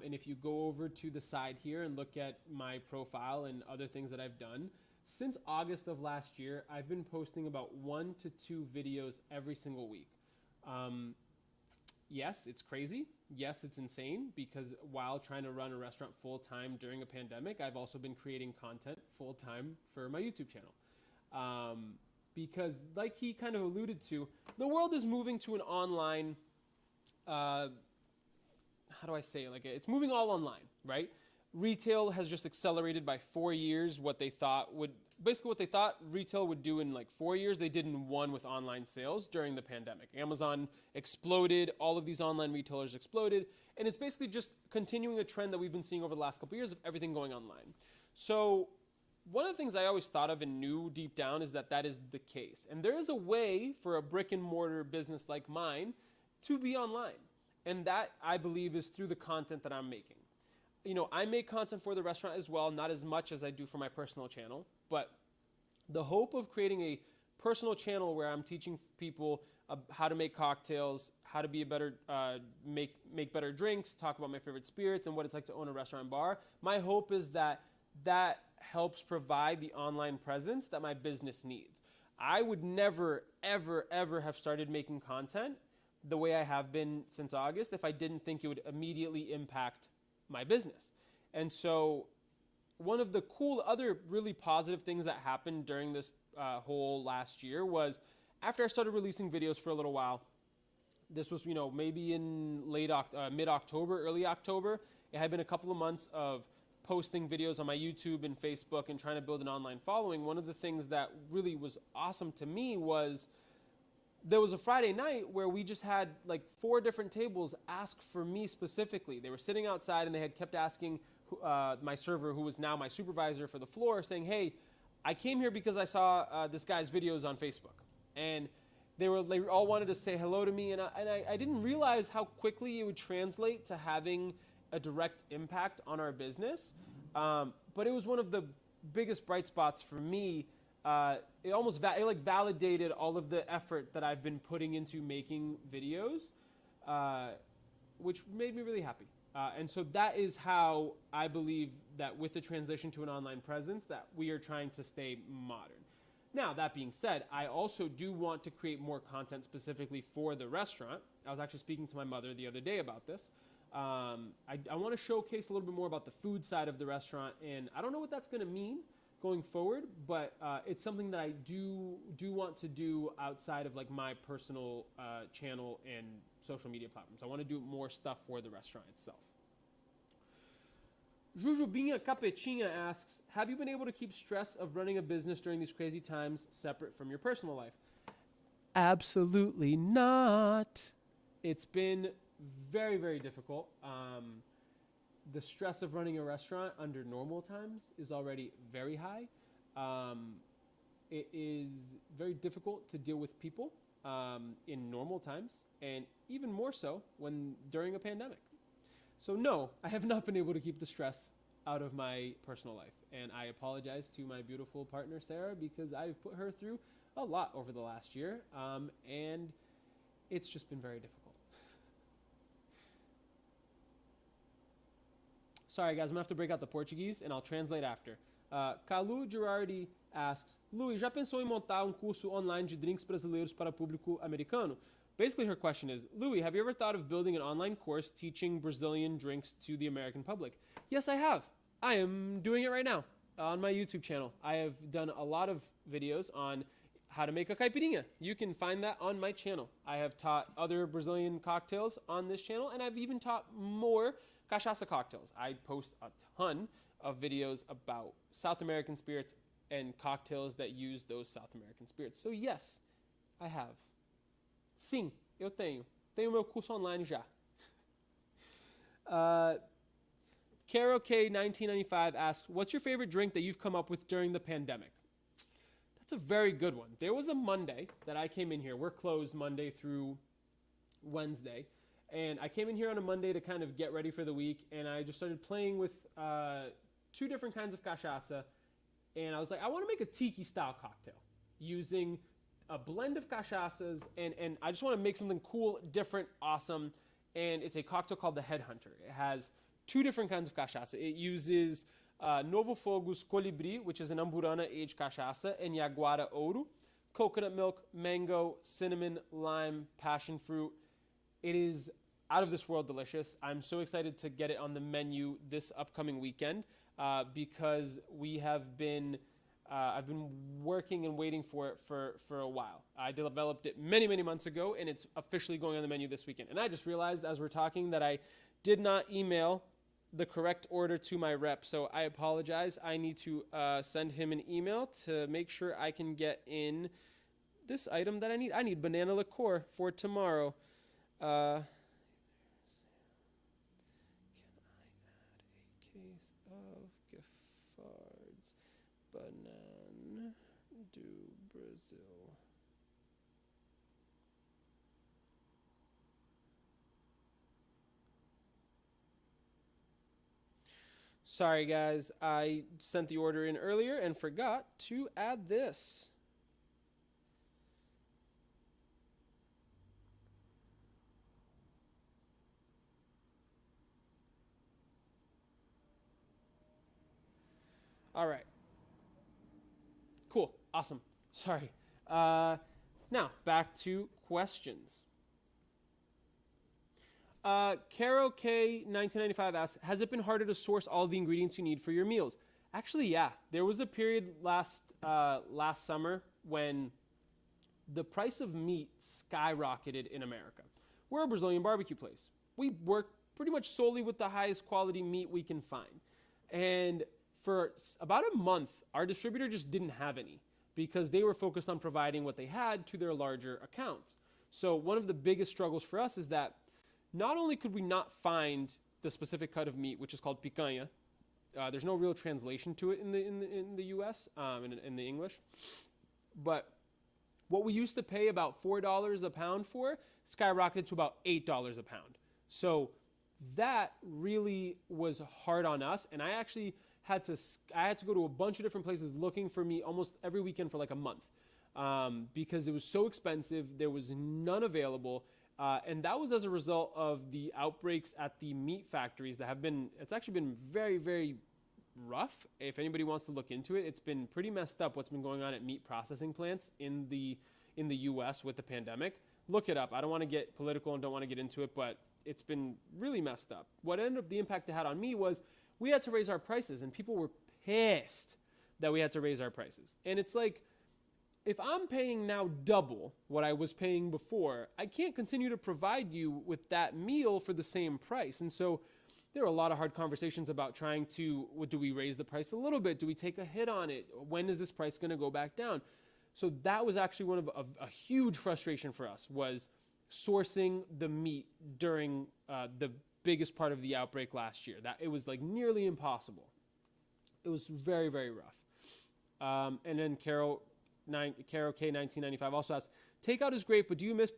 And if you go over to the side here and look at my profile and other things that I've done, since August of last year, I've been posting about 1 to 2 videos every single week. yes, it's crazy. Yes, it's insane because while trying to run a restaurant full time during a pandemic, I've also been creating content full time for my YouTube channel. Because, like he kind of alluded to, the world is moving to an online. How do I say it? Like it's moving all online, right? Retail has just accelerated by 4 years what they thought retail would do in like 4 years, they did in one with online sales during the pandemic. Amazon exploded, all of these online retailers exploded, and it's basically just continuing a trend that we've been seeing over the last couple of years of everything going online. So one of the things I always thought of and knew deep down is that is the case. And there is a way for a brick and mortar business like mine to be online. And that, I believe, is through the content that I'm making. You know, I make content for the restaurant as well, not as much as I do for my personal channel, but the hope of creating a personal channel where I'm teaching people how to make cocktails, how to be a better, make better drinks, talk about my favorite spirits and what it's like to own a restaurant and bar. My hope is that helps provide the online presence that my business needs. I would never, ever, ever have started making content the way I have been since August if I didn't think it would immediately impact my business. And so one of the cool other really positive things that happened during this whole last year was after I started releasing videos for a little while, this was, maybe in mid-October, early October, it had been a couple of months of posting videos on my YouTube and Facebook and trying to build an online following. One of the things that really was awesome to me was there was a Friday night where we just had like 4 different tables ask for me specifically. They were sitting outside and they had kept asking my server, who was now my supervisor for the floor, saying, hey, I came here because I saw this guy's videos on Facebook. And they all wanted to say hello to me. And I didn't realize how quickly it would translate to having a direct impact on our business. But it was one of the biggest bright spots for me. It validated all of the effort that I've been putting into making videos, which made me really happy. And so that is how I believe that with the transition to an online presence that we are trying to stay modern. Now, that being said, I also do want to create more content specifically for the restaurant. I was actually speaking to my mother the other day about this. I want to showcase a little bit more about the food side of the restaurant, and I don't know what that's going to mean going forward, but it's something that I do want to do outside of like my personal channel and social media platforms. I want to do more stuff for the restaurant itself. Jujubinha Capetinha asks, have you been able to keep stress of running a business during these crazy times separate from your personal life? Absolutely not. It's been very, very difficult. The stress of running a restaurant under normal times is already very high. It is very difficult to deal with people in normal times, and even more so during a pandemic. So no, I have not been able to keep the stress out of my personal life. And I apologize to my beautiful partner, Sarah, because I've put her through a lot over the last year. And it's just been very difficult. Sorry, guys, I'm going to have to break out the Portuguese, and I'll translate after. Kalu Girardi asks, Louis, já pensou em montar curso online de drinks brasileiros para público americano? Basically, her question is, Louis, have you ever thought of building an online course teaching Brazilian drinks to the American public? Yes, I have. I am doing it right now on my YouTube channel. I have done a lot of videos on how to make a caipirinha. You can find that on my channel. I have taught other Brazilian cocktails on this channel, and I've even taught more cachaça cocktails. I post a ton of videos about South American spirits and cocktails that use those South American spirits. So yes, I have. Sim, eu tenho. Tenho meu curso online já. Caro K1995 asks, what's your favorite drink that you've come up with during the pandemic? That's a very good one. There was a Monday that I came in here. We're closed Monday through Wednesday. And I came in here on a Monday to kind of get ready for the week. And I just started playing with 2 different kinds of cachaça. And I was like, I want to make a tiki-style cocktail using a blend of cachaças, and I just want to make something cool, different, awesome, and it's a cocktail called the Headhunter. It has 2 different kinds of cachaça. It uses Novo Fogo's Colibri, which is an Amburana aged cachaça, and Yaguara Ouro, coconut milk, mango, cinnamon, lime, passion fruit. It is out of this world delicious. I'm so excited to get it on the menu this upcoming weekend because I've been working and waiting for it for a while. I developed it many, many months ago, and it's officially going on the menu this weekend. And I just realized as we're talking that I did not email the correct order to my rep, so I apologize. I need to send him an email to make sure I can get in this item that I need. I need banana liqueur for tomorrow. Can I add a case of Giffards Banana do Brazil? Sorry guys, I sent the order in earlier and forgot to add this. All right. Cool. Awesome. Sorry. Now, back to questions. Caro K 1995 asks, has it been harder to source all the ingredients you need for your meals? Actually, yeah. There was a period last summer when the price of meat skyrocketed in America. We're a Brazilian barbecue place. We work pretty much solely with the highest quality meat we can find. And for about a month, our distributor just didn't have any because they were focused on providing what they had to their larger accounts. So one of the biggest struggles for us is that not only could we not find the specific cut of meat, which is called picanha, there's no real translation to it in the U.S. In the English, but what we used to pay about $4 a pound for skyrocketed to about $8 a pound. So that really was hard on us, and I actually had to go to a bunch of different places looking for meat almost every weekend for like a month because it was so expensive. There was none available. And that was as a result of the outbreaks at the meat factories that it's actually been very, very rough. If anybody wants to look into it, it's been pretty messed up what's been going on at meat processing plants in the U.S. with the pandemic. Look it up. I don't want to get political and don't want to get into it, but it's been really messed up. What ended up the impact it had on me was we had to raise our prices, and people were pissed that we had to raise our prices. And it's like, if I'm paying now double what I was paying before, I can't continue to provide you with that meal for the same price. And so there are a lot of hard conversations about trying to, do we raise the price a little bit? Do we take a hit on it? When is this price going to go back down? So that was actually one of a huge frustration for us, was sourcing the meat during the biggest part of the outbreak last year. That it was like nearly impossible. It was very, very rough. And then Caro K 1995 also asks, takeout is great, but do you miss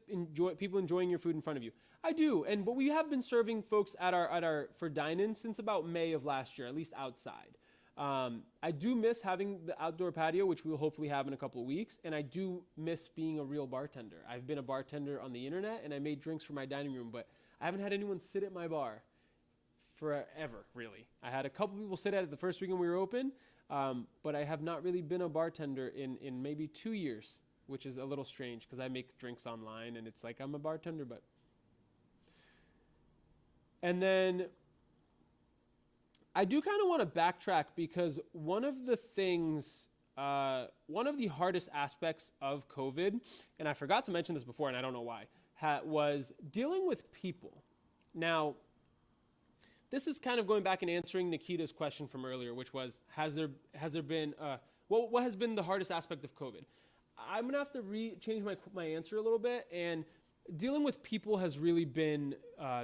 people enjoying your food in front of you? I do, but we have been serving folks at our for dine-in since about May of last year, at least outside. I do miss having the outdoor patio, which we will hopefully have in a couple of weeks, and I do miss being a real bartender. I've been a bartender on the internet, and I made drinks for my dining room, but I haven't had anyone sit at my bar forever, really. I had a couple people sit at it the first weekend we were open, but I have not really been a bartender in maybe 2 years, which is a little strange because I make drinks online, and it's like I'm a bartender, but... And then I do kind of want to backtrack because one of the hardest aspects of COVID, and I forgot to mention this before, and I don't know why, was dealing with people. Now, this is kind of going back and answering Nikita's question from earlier, which was, has there been, what has been the hardest aspect of COVID? I'm going to have to change my answer a little bit, and dealing with people has really been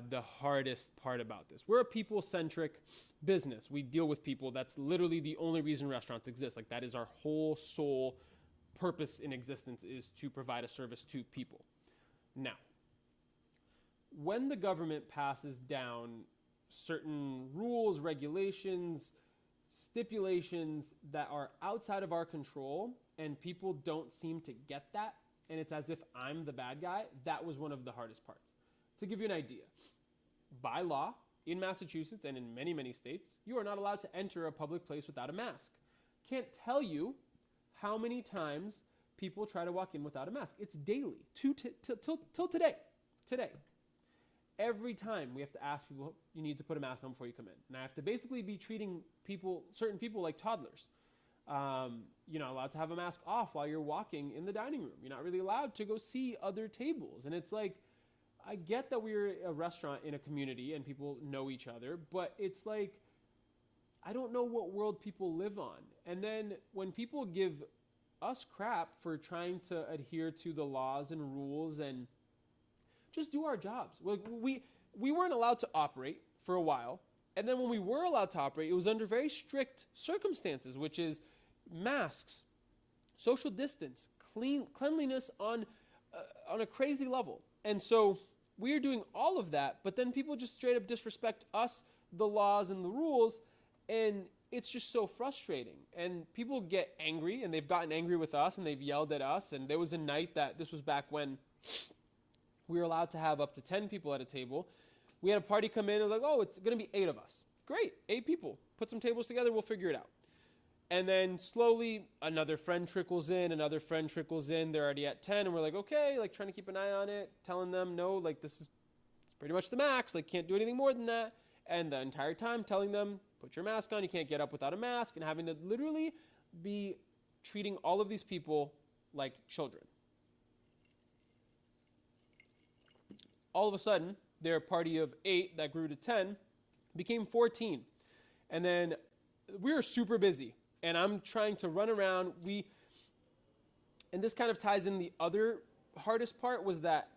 the hardest part about this. We're a people-centric business. We deal with people. That's literally the only reason restaurants exist. Like, that is our whole sole purpose in existence, is to provide a service to people. Now, when the government passes down certain rules, regulations, stipulations that are outside of our control, and people don't seem to get that, and it's as if I'm the bad guy, that was one of the hardest parts. To give you an idea, by law, in Massachusetts and in many, many states, you are not allowed to enter a public place without a mask. Can't tell you how many times people try to walk in without a mask. It's daily, till today. every time we have to ask people, you need to put a mask on before you come in. And I have to basically be treating certain people like toddlers. You're not allowed to have a mask off while you're walking in the dining room. You're not really allowed to go see other tables. And it's like, I get that we're a restaurant in a community and people know each other, but it's like, I don't know what world people live on. And then when people give us crap for trying to adhere to the laws and rules and just do our jobs. We weren't allowed to operate for a while. And then when we were allowed to operate, it was under very strict circumstances, which is masks, social distance, cleanliness on a crazy level. And so we are doing all of that, but then people just straight up disrespect us, the laws and the rules, and it's just so frustrating. And people get angry, and they've gotten angry with us, and they've yelled at us. And there was a night that, this was back when we were allowed to have up to 10 people at a table. We had a party come in, and like, oh, it's going to be 8 of us. Great, 8 people. Put some tables together, we'll figure it out. And then slowly, another friend trickles in, another friend trickles in. They're already at 10, and we're like, okay, like trying to keep an eye on it, telling them, no, like this is pretty much the max, like can't do anything more than that. And the entire time telling them, put your mask on, you can't get up without a mask, and having to literally be treating all of these people like children. All of a sudden, their party of 8 that grew to 10 became 14. And then we were super busy. And I'm trying to run around. And this kind of ties in the other hardest part was that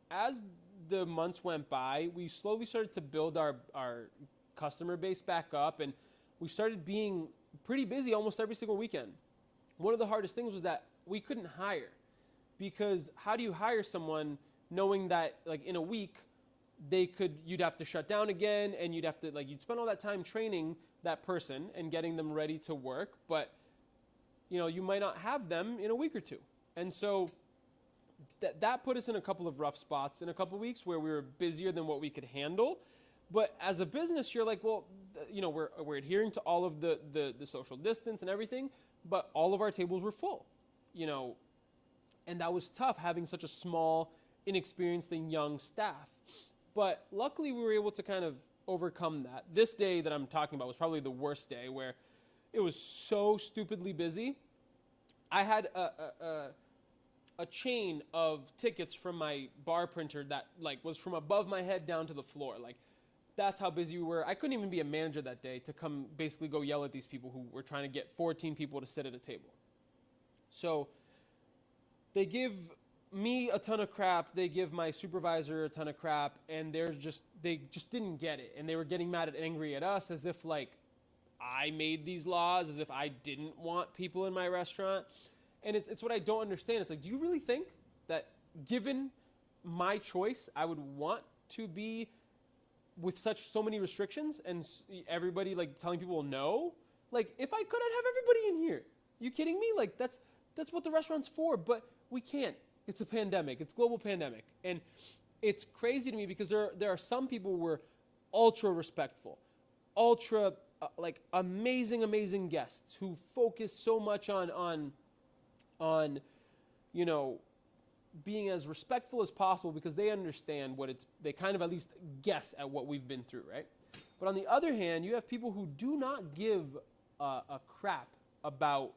as the months went by, we slowly started to build our customer base back up, and we started being pretty busy almost every single weekend. One of the hardest things was that we couldn't hire, because how do you hire someone knowing that like in a week you'd have to shut down again, and you'd spend all that time training that person and getting them ready to work, but you might not have them in a week or two. And so that put us in a couple of rough spots in a couple of weeks where we were busier than what we could handle. But as a business, you're like, well, we're adhering to all of the social distance and everything, but all of our tables were full, and that was tough having such a small, inexperienced and young staff. But luckily we were able to kind of overcome that. This day that I'm talking about was probably the worst day, where it was so stupidly busy. I had a chain of tickets from my bar printer that was from above my head down to the floor. That's how busy we were. I couldn't even be a manager that day to come basically go yell at these people who were trying to get 14 people to sit at a table. So they give me a ton of crap, they give my supervisor a ton of crap, and they just didn't get it. And they were getting mad and angry at us as if I made these laws, as if I didn't want people in my restaurant. And it's what I don't understand. It's do you really think that given my choice, I would want to be with so many restrictions and everybody telling people no? If I could, I'd have everybody in here. You kidding me? That's what the restaurant's for, but we can't. It's a pandemic. It's a global pandemic. And it's crazy to me because there are some people who are ultra respectful, ultra amazing guests who focus so much on being as respectful as possible because they understand they kind of at least guess at what we've been through, right? But on the other hand, you have people who do not give a crap about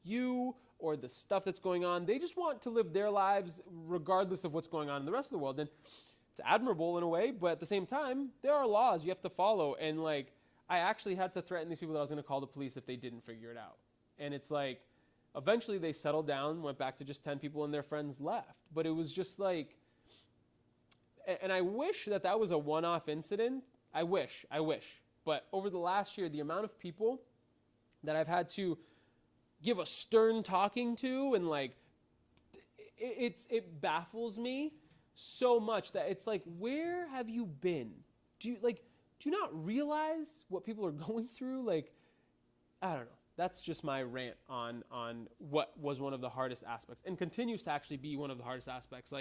you or the stuff that's going on. They just want to live their lives regardless of what's going on in the rest of the world. And it's admirable in a way, but at the same time, there are laws you have to follow. And I actually had to threaten these people that I was going to call the police if they didn't figure it out. And it's eventually they settled down, went back to just 10 people and their friends left. But it was just and I wish that was a one-off incident. I wish. But over the last year, the amount of people that I've had to give a stern talking to, and it baffles me so much that it's where have you been? Do you not realize what people are going through? I don't know. That's just my rant on what was one of the hardest aspects and continues to actually be one of the hardest aspects.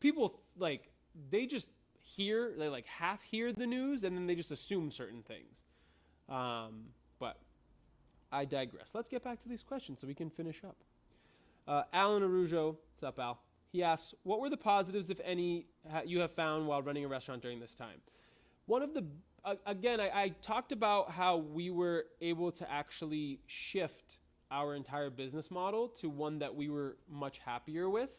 People they just hear, they half hear the news and then they just assume certain things. But I digress. Let's get back to these questions so we can finish up. Alan Arujo, what's up, Al? He asks, what were the positives, if any, you have found while running a restaurant during this time? One of the, again, I talked about how we were able to actually shift our entire business model to one that we were much happier with.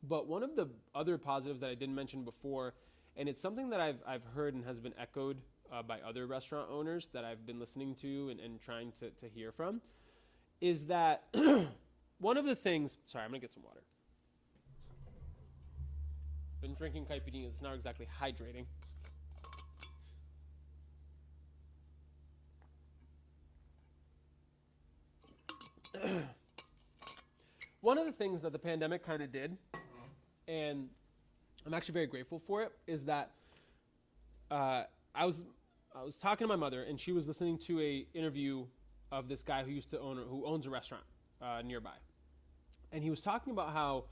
But one of the other positives that I didn't mention before, and it's something that I've heard and has been echoed by other restaurant owners that I've been listening to and trying to hear from, is that one of the things, sorry, I'm gonna get some water. Been drinking caipirinha, it's not exactly hydrating. One of the things that the pandemic kind of did, and I'm actually very grateful for it, is that I was talking to my mother, and she was listening to a interview of this guy who owns a restaurant nearby, and he was talking about how,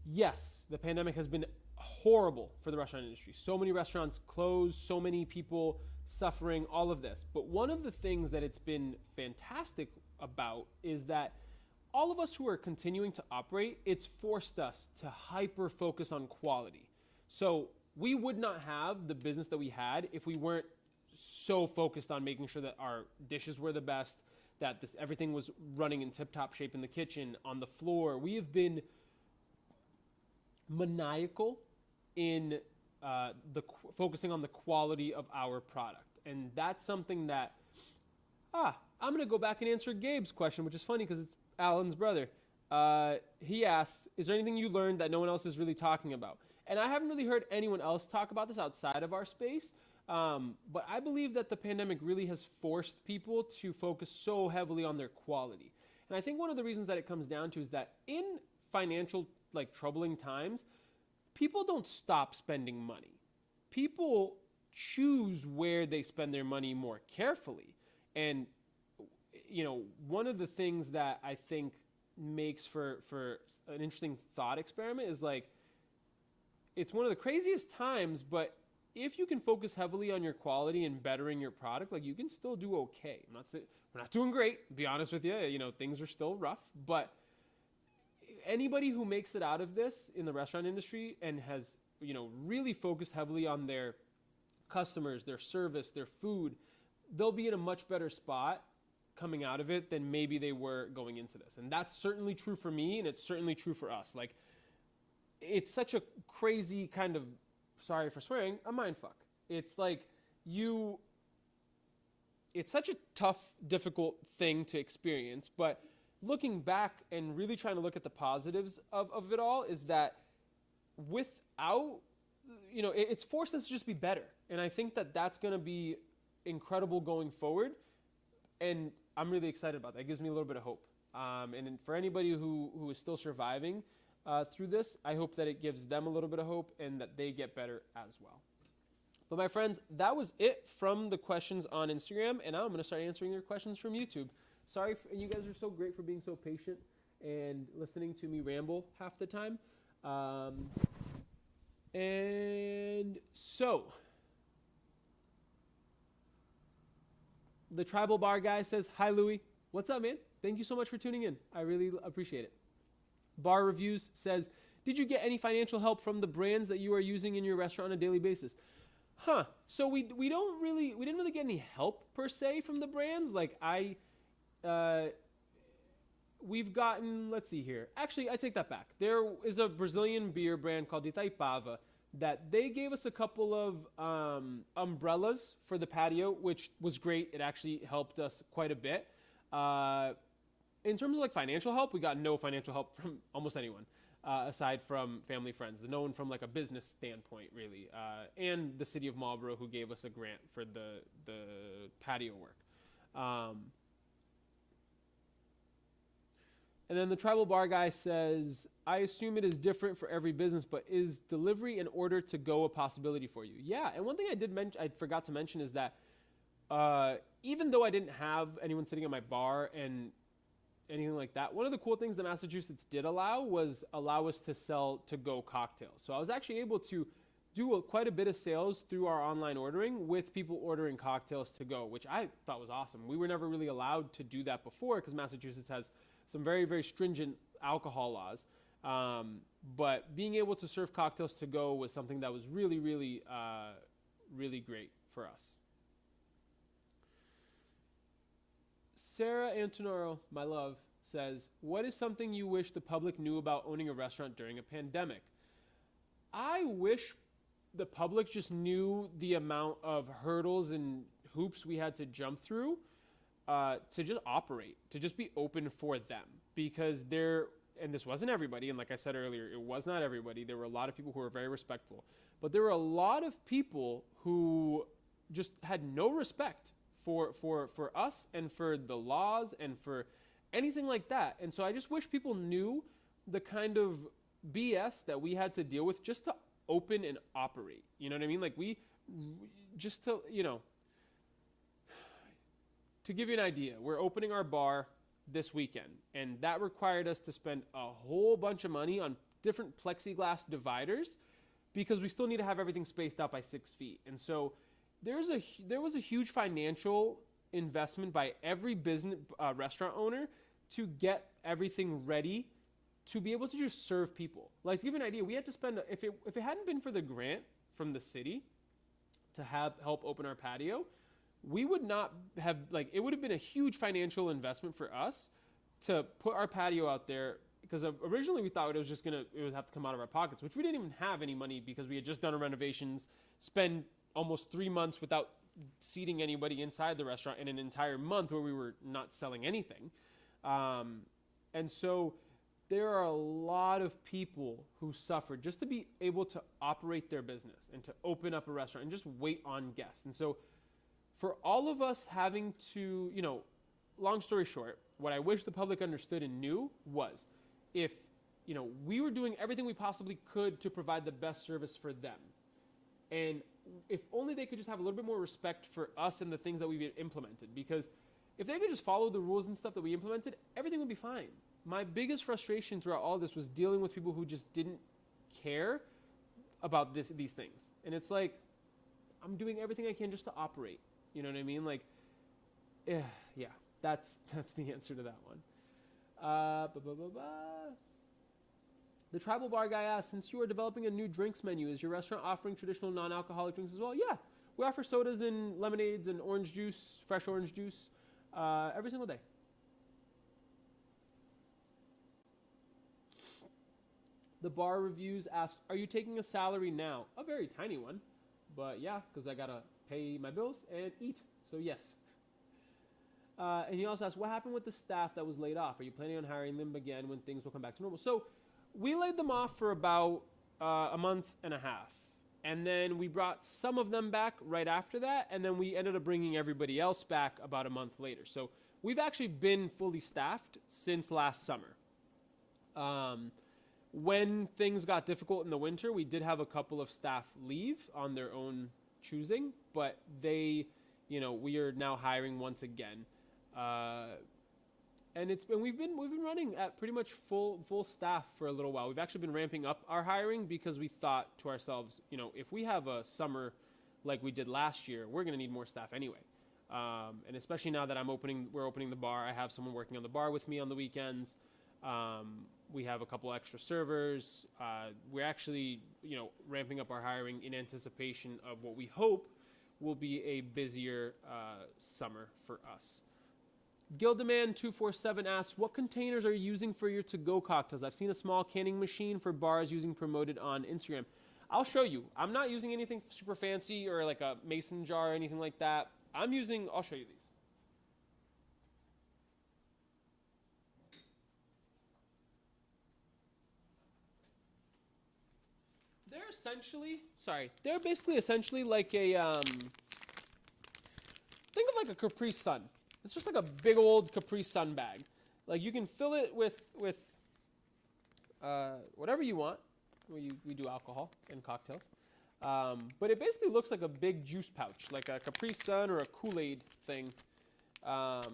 yes, the pandemic has been horrible for the restaurant industry. So many restaurants closed, so many people suffering, all of this. But one of the things that it's been fantastic about is that all of us who are continuing to operate, it's forced us to hyper focus on quality. So we would not have the business that we had if we weren't so focused on making sure that our dishes were the best, that everything was running in tip-top shape in the kitchen, on the floor. We have been maniacal in focusing on the quality of our product. And that's something that, I'm going to go back and answer Gabe's question, which is funny because it's Alan's brother. He asks, is there anything you learned that no one else is really talking about? And I haven't really heard anyone else talk about this outside of our space. But I believe that the pandemic really has forced people to focus so heavily on their quality. And I think one of the reasons that it comes down to is that in financial, troubling times, people don't stop spending money. People choose where they spend their money more carefully. And, one of the things that I think makes for an interesting thought experiment is it's one of the craziest times, but if you can focus heavily on your quality and bettering your product, you can still do okay. I'm not saying we're not doing great, to be honest with you. Things are still rough, but anybody who makes it out of this in the restaurant industry and has, really focused heavily on their customers, their service, their food, they'll be in a much better spot coming out of it than maybe they were going into this. And that's certainly true for me, and it's certainly true for us. It's such a crazy kind of, sorry for swearing, a mind fuck. It's it's such a tough, difficult thing to experience, but looking back and really trying to look at the positives of it all is that without, it's forced us to just be better. And I think that that's going to be incredible going forward. And I'm really excited about that. It gives me a little bit of hope. And for anybody who is still surviving through this, I hope that it gives them a little bit of hope and that they get better as well. But my friends, that was it from the questions on Instagram. And now I'm going to start answering your questions from YouTube. Sorry, and you guys are so great for being so patient and listening to me ramble half the time. And so, the Tribal Bar guy says, hi, Louie. What's up, man? Thank you so much for tuning in. I really appreciate it. Bar Reviews says, did you get any financial help from the brands that you are using in your restaurant on a daily basis? So we didn't really get any help per se from the brands. We've gotten, let's see here. Actually, I take that back. There is a Brazilian beer brand called Itaipava that they gave us a couple of umbrellas for the patio, which was great. It actually helped us quite a bit. In terms of financial help, we got no financial help from almost anyone aside from family friends. No one from a business standpoint, really. And the city of Marlborough, who gave us a grant for the patio work. And then the Tribal Bar guy says, I assume it is different for every business, but is delivery and order to go a possibility for you? Yeah, and one thing I forgot to mention is that even though I didn't have anyone sitting at my bar and anything like that, one of the cool things that Massachusetts did allow us to sell to-go cocktails. So I was actually able to do quite a bit of sales through our online ordering with people ordering cocktails to go, which I thought was awesome. We were never really allowed to do that before because Massachusetts has some very, very stringent alcohol laws. But being able to serve cocktails to go was something that was really, really, really great for us. Sarah Antonoro, my love, says, what is something you wish the public knew about owning a restaurant during a pandemic? I wish the public just knew the amount of hurdles and hoops we had to jump through to just operate, to just be open for them. Because and this wasn't everybody, and like I said earlier, it was not everybody. There were a lot of people who were very respectful. But there were a lot of people who just had no respect for us and for the laws and for anything like that. And so I just wish people knew the kind of BS that we had to deal with just to open and operate. You know what I mean? Like just to, to give you an idea, we're opening our bar this weekend, and that required us to spend a whole bunch of money on different plexiglass dividers because we still need to have everything spaced out by 6 feet. And so there was a huge financial investment by every business restaurant owner to get everything ready to be able to just serve people. Like, to give you an idea, we had to spend, if it hadn't been for the grant from the city to help open our patio, we would not have, it would have been a huge financial investment for us to put our patio out there, because originally we thought it would have to come out of our pockets, which we didn't even have any money because we had just done our renovations, spend almost 3 months without seating anybody inside the restaurant in an entire month where we were not selling anything. And so there are a lot of people who suffered just to be able to operate their business and to open up a restaurant and just wait on guests. And so for all of us having to, long story short, what I wish the public understood and knew was if, we were doing everything we possibly could to provide the best service for them. And if only they could just have a little bit more respect for us and the things that we've implemented. Because if they could just follow the rules and stuff that we implemented, everything would be fine. My biggest frustration throughout all this was dealing with people who just didn't care about these things. And it's like, I'm doing everything I can just to operate. You know what I mean? Yeah, that's the answer to that one. The Tribal Bar guy asks, since you are developing a new drinks menu, is your restaurant offering traditional non-alcoholic drinks as well? Yeah, we offer sodas and lemonades and orange juice, fresh orange juice, every single day. The Bar Reviews asks, are you taking a salary now? A very tiny one, but yeah, because I gotta pay my bills and eat, so yes. And he also asks, what happened with the staff that was laid off? Are you planning on hiring them again when things will come back to normal? So we laid them off for about a month and a half. And then we brought some of them back right after that. And then we ended up bringing everybody else back about a month later. So we've actually been fully staffed since last summer. When things got difficult in the winter, we did have a couple of staff leave on their own choosing. But we are now hiring once again. And we've been running at pretty much full staff for a little while. We've actually been ramping up our hiring because we thought to ourselves, if we have a summer like we did last year, we're going to need more staff anyway. And especially now that we're opening the bar, I have someone working on the bar with me on the weekends. We have a couple extra servers. We're actually, ramping up our hiring in anticipation of what we hope will be a busier summer for us. Gildeman247 asks, what containers are you using for your to-go cocktails? I've seen a small canning machine for bars promoted on Instagram. I'll show you. I'm not using anything super fancy or like a mason jar or anything like that. I'll show you these. They're basically essentially like a, think of like a Capri Sun. It's just like a big old Capri Sun bag. Like you can fill it with whatever you want. We do alcohol and cocktails. But it basically looks like a big juice pouch, like a Capri Sun or a Kool-Aid thing. But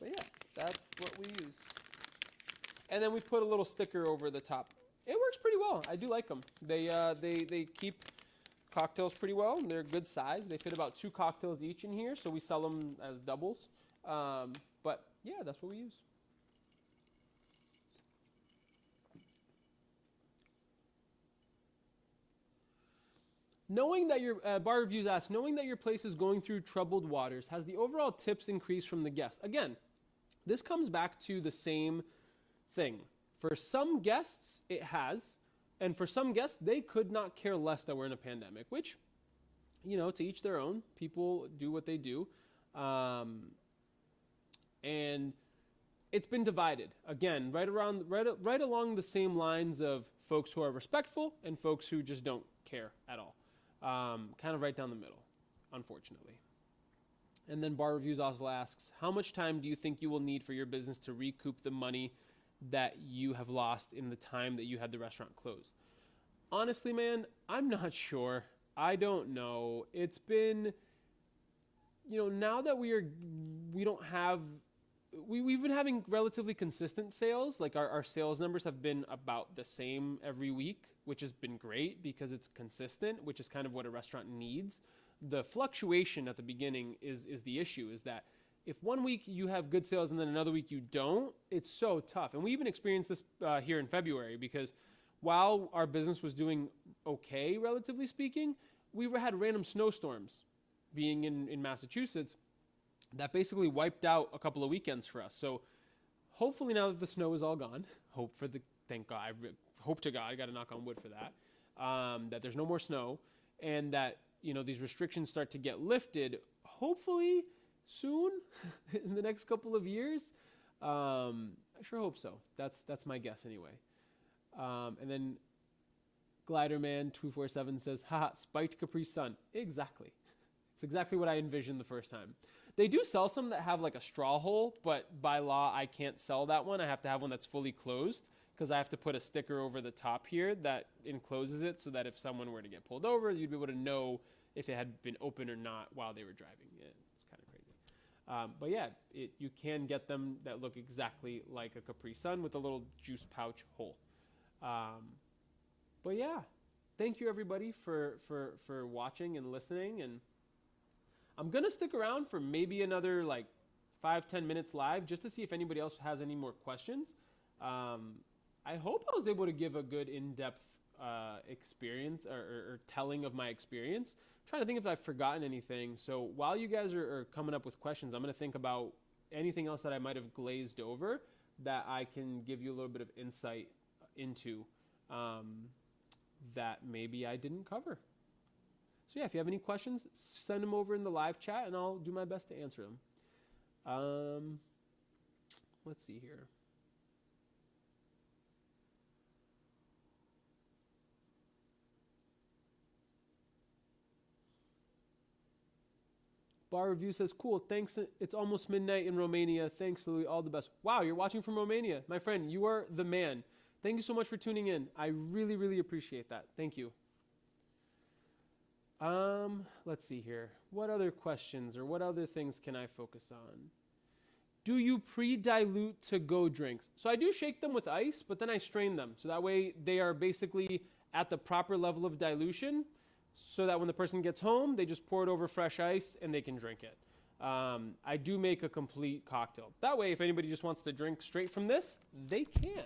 yeah, that's what we use. And then we put a little sticker over the top. It works pretty well. I do like them. They keep cocktails pretty well, and they're good size. They fit about 2 cocktails each in here, so we sell them as doubles. But yeah, that's what we use. Knowing that your bar reviews asks, knowing that your place is going through troubled waters, has the overall tips increased from the guests? Again, this comes back to the same thing. For some guests, it has, and for some guests, they could not care less that we're in a pandemic, which, you know, to each their own. People do what they do. And it's been divided. Again, right along the same lines of folks who are respectful and folks who just don't care at all. Kind of right down the middle, unfortunately. And then Bar Reviews also asks, how much time do you think you will need for your business to recoup the money that you have lost in the time that you had the restaurant closed? Honestly, man, I'm not sure. I don't know. It's been, you know, now that we've been having relatively consistent sales. Like our sales numbers have been about the same every week, which has been great because it's consistent, which is kind of what a restaurant needs. The fluctuation at the beginning is the issue, is that if one week you have good sales and then another week you don't, it's so tough. And we even experienced this here in February, because while our business was doing okay, relatively speaking, we had random snowstorms being in Massachusetts that basically wiped out a couple of weekends for us. So hopefully now that the snow is all gone, thank God, I hope to God, I got to knock on wood for that, that there's no more snow, and that, you know, these restrictions start to get lifted, hopefully soon, in the next couple of years. I sure hope so. That's my guess anyway. And then Gliderman 247 says, haha, spiked Capri Sun. Exactly. It's exactly what I envisioned the first time. They do sell some that have like a straw hole, but by law, I can't sell that one. I have to have one that's fully closed, because I have to put a sticker over the top here that encloses it, so that if someone were to get pulled over, you'd be able to know if it had been open or not while they were driving. It's kind of crazy. But yeah, you can get them that look exactly like a Capri Sun with a little juice pouch hole. But yeah, thank you everybody for watching and listening. And I'm going to stick around for maybe another like 5-10 minutes live, just to see if anybody else has any more questions. I hope I was able to give a good in-depth experience or telling of my experience. I'm trying to think if I've forgotten anything. So while you guys are coming up with questions, I'm going to think about anything else that I might have glazed over that I can give you a little bit of insight into that maybe I didn't cover. So yeah, if you have any questions, send them over in the live chat and I'll do my best to answer them. Let's see here. Bar Review says, cool, thanks. It's almost midnight in Romania. Thanks, Louis. All the best. Wow, you're watching from Romania. My friend, you are the man. Thank you so much for tuning in. I really, really appreciate that. Thank you. Let's see here. What other questions or what other things can I focus on? Do you pre-dilute to-go drinks? So I do shake them with ice, but then I strain them. So that way they are basically at the proper level of dilution, so that when the person gets home, they just pour it over fresh ice and they can drink it. I do make a complete cocktail. That way, if anybody just wants to drink straight from this, they can.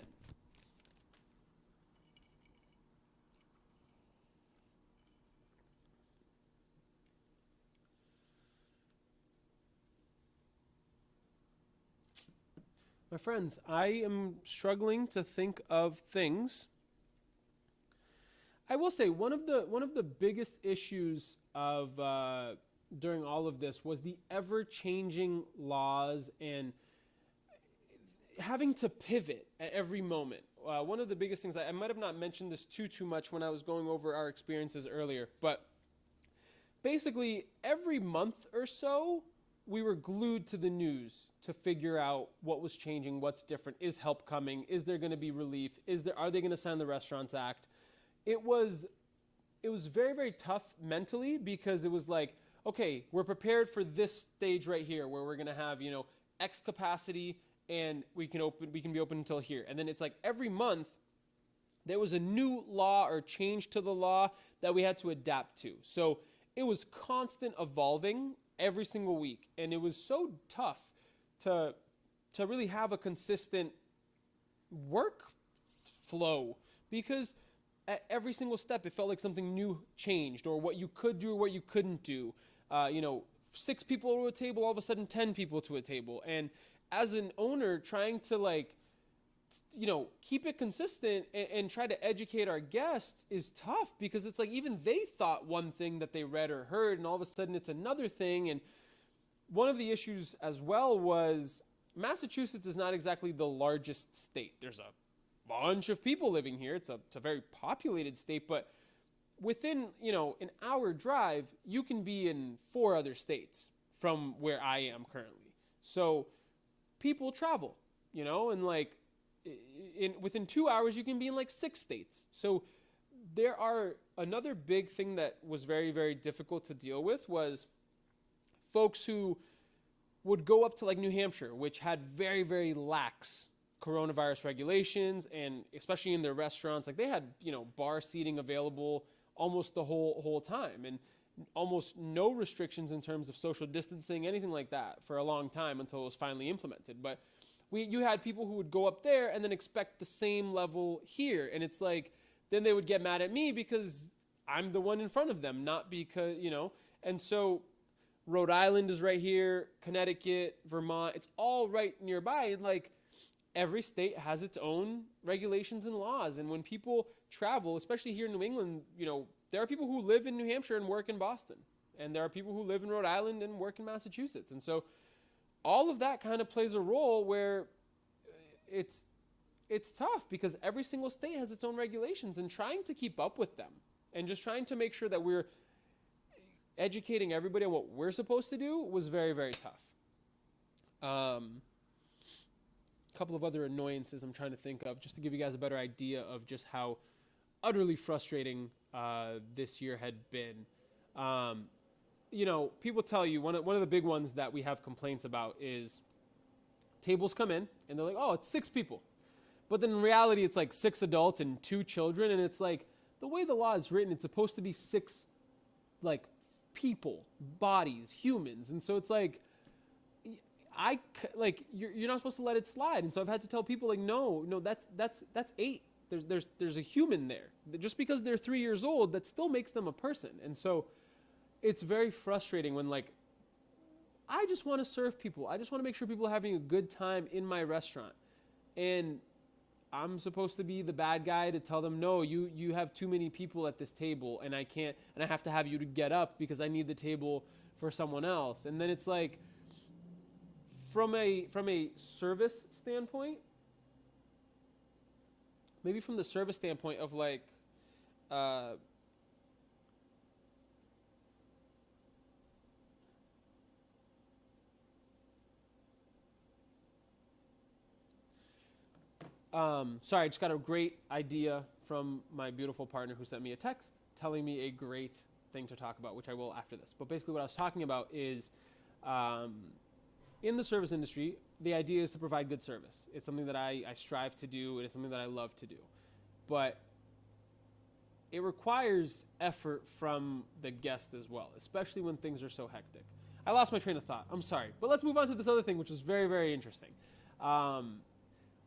My friends, I am struggling to think of things. I will say one of the biggest issues of during all of this was the ever-changing laws and having to pivot at every moment. One of the biggest things, I might have not mentioned this too much when I was going over our experiences earlier, but basically every month or so, we were glued to the news to figure out what was changing, what's different, is help coming, is there going to be relief, are they going to sign the Restaurants Act? It was very, very tough mentally, because it was like, okay, we're prepared for this stage right here where we're going to have, you know, X capacity and we can be open until here. And then it's like every month there was a new law or change to the law that we had to adapt to. So it was constant evolving every single week. And it was so tough to really have a consistent work flow, because at every single step it felt like something new changed, or what you could do or what you couldn't do. 6 people to a table, all of a sudden 10 people to a table. And as an owner, trying to keep it consistent and try to educate our guests is tough, because it's like even they thought one thing that they read or heard, and all of a sudden it's another thing. And one of the issues as well was Massachusetts is not exactly the largest state. There's a bunch of people living here. It's a very populated state, but within, an hour drive, you can be in 4 other states from where I am currently. So people travel, and within 2 hours, you can be in 6 states. So there are, another big thing that was very, very difficult to deal with was folks who would go up to New Hampshire, which had very, very lax coronavirus regulations, and especially in their restaurants, they had, bar seating available almost the whole time, and almost no restrictions in terms of social distancing, anything like that, for a long time until it was finally implemented. But you had people who would go up there and then expect the same level here, and it's then they would get mad at me because I'm the one in front of them, not because, and so Rhode Island is right here, Connecticut, Vermont, it's all right nearby, and every state has its own regulations and laws. And when people travel, especially here in New England, there are people who live in New Hampshire and work in Boston. And there are people who live in Rhode Island and work in Massachusetts. And so all of that kind of plays a role where it's tough, because every single state has its own regulations, and trying to keep up with them and just trying to make sure that we're educating everybody on what we're supposed to do was very, very tough. Couple of other annoyances I'm trying to think of, just to give you guys a better idea of just how utterly frustrating this year had been. People tell you, one of the big ones that we have complaints about is tables come in and they're like, oh, it's 6 people. But then in reality, it's 6 adults and 2 children. And it's the way the law is written, it's supposed to be 6 people, bodies, humans. And so it's you're not supposed to let it slide. And so I've had to tell people no, that's 8. There's a human there. Just because they're 3 years old, that still makes them a person. And so it's very frustrating when I just want to serve people. I just want to make sure people are having a good time in my restaurant. And I'm supposed to be the bad guy to tell them, no, you have too many people at this table, and I can't, and I have to have you to get up because I need the table for someone else. And then it's from a service standpoint, maybe from the service standpoint of sorry, I just got a great idea from my beautiful partner who sent me a text telling me a great thing to talk about, which I will after this. But basically what I was talking about is in the service industry, the idea is to provide good service. It's something that I strive to do, and it's something that I love to do. But it requires effort from the guest as well, especially when things are so hectic. I lost my train of thought. I'm sorry. But let's move on to this other thing, which is very, very interesting.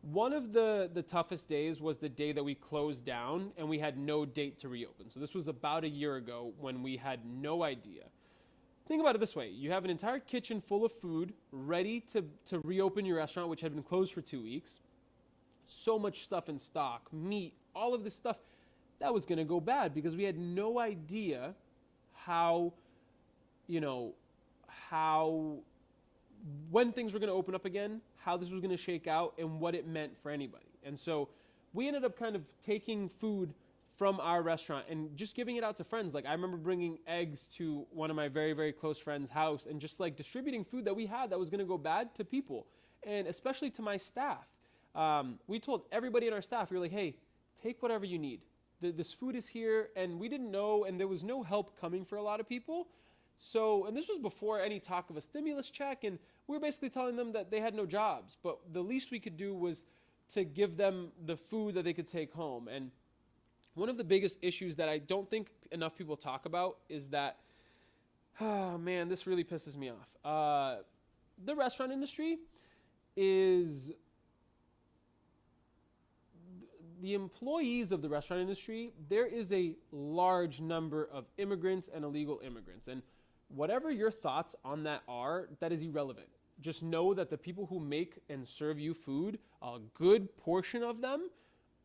One of the toughest days was the day that we closed down and we had no date to reopen. So this was about a year ago when we had no idea. Think about it this way. You have an entire kitchen full of food ready to reopen your restaurant, which had been closed for 2 weeks. So much stuff in stock, meat, all of this stuff. That was going to go bad because we had no idea how when things were going to open up again, how this was going to shake out, and what it meant for anybody. And so we ended up kind of taking food from our restaurant and just giving it out to friends. I remember bringing eggs to one of my very, very close friends' house and just distributing food that we had that was going to go bad to people, and especially to my staff. We told everybody in our staff, we were like, hey, take whatever you need. This food is here, and we didn't know, and there was no help coming for a lot of people. So, and this was before any talk of a stimulus check, and we were basically telling them that they had no jobs, but the least we could do was to give them the food that they could take home. And one of the biggest issues that I don't think enough people talk about is that, oh man, this really pisses me off. The restaurant industry is, the employees of the restaurant industry, there is a large number of immigrants and illegal immigrants. And whatever your thoughts on that are, that is irrelevant. Just know that the people who make and serve you food, a good portion of them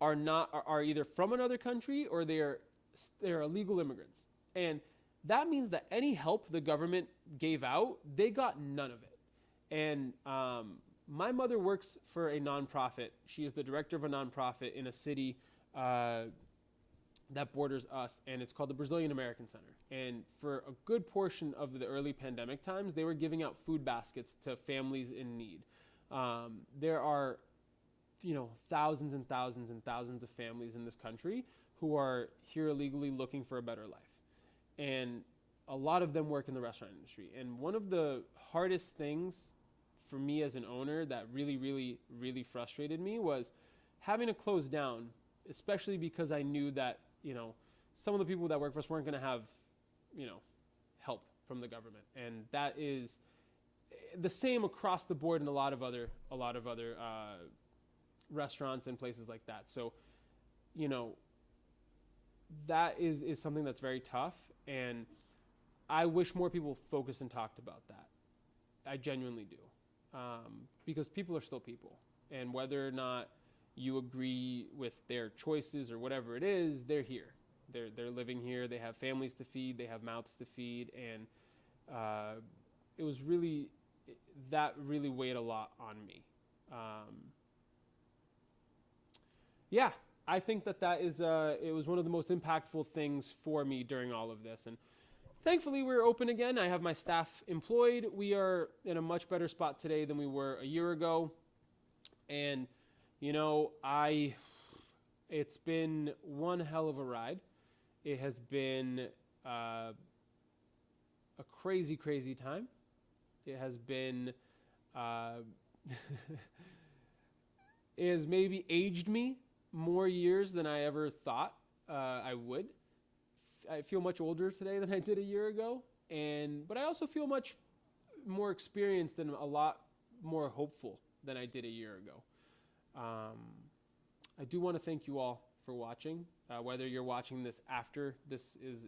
are either from another country or they're illegal immigrants. And that means that any help the government gave out, they got none of it. And my mother works for a nonprofit. She is the director of a nonprofit in a city that borders us, and it's called the Brazilian American Center. And for a good portion of the early pandemic times, they were giving out food baskets to families in need. There are, thousands and thousands and thousands of families in this country who are here illegally looking for a better life. And a lot of them work in the restaurant industry. And one of the hardest things for me as an owner that really, really, really frustrated me was having to close down, especially because I knew that, some of the people that work for us weren't going to have, help from the government. And that is the same across the board in a lot of other restaurants and places like that. So, that is something that's very tough. And I wish more people focused and talked about that. I genuinely do. Because people are still people. And whether or not you agree with their choices or whatever it is, they're here. They're living here. They have families to feed. They have mouths to feed. And it was really, that really weighed a lot on me. Yeah, I think that is, it was one of the most impactful things for me during all of this. And thankfully, we're open again. I have my staff employed. We are in a much better spot today than we were a year ago. And, it's been one hell of a ride. It has been a crazy, crazy time. It has been, it has maybe aged me more years than I ever thought I would. I feel much older today than I did a year ago. But I also feel much more experienced and a lot more hopeful than I did a year ago. I do want to thank you all for watching, whether you're watching this after this is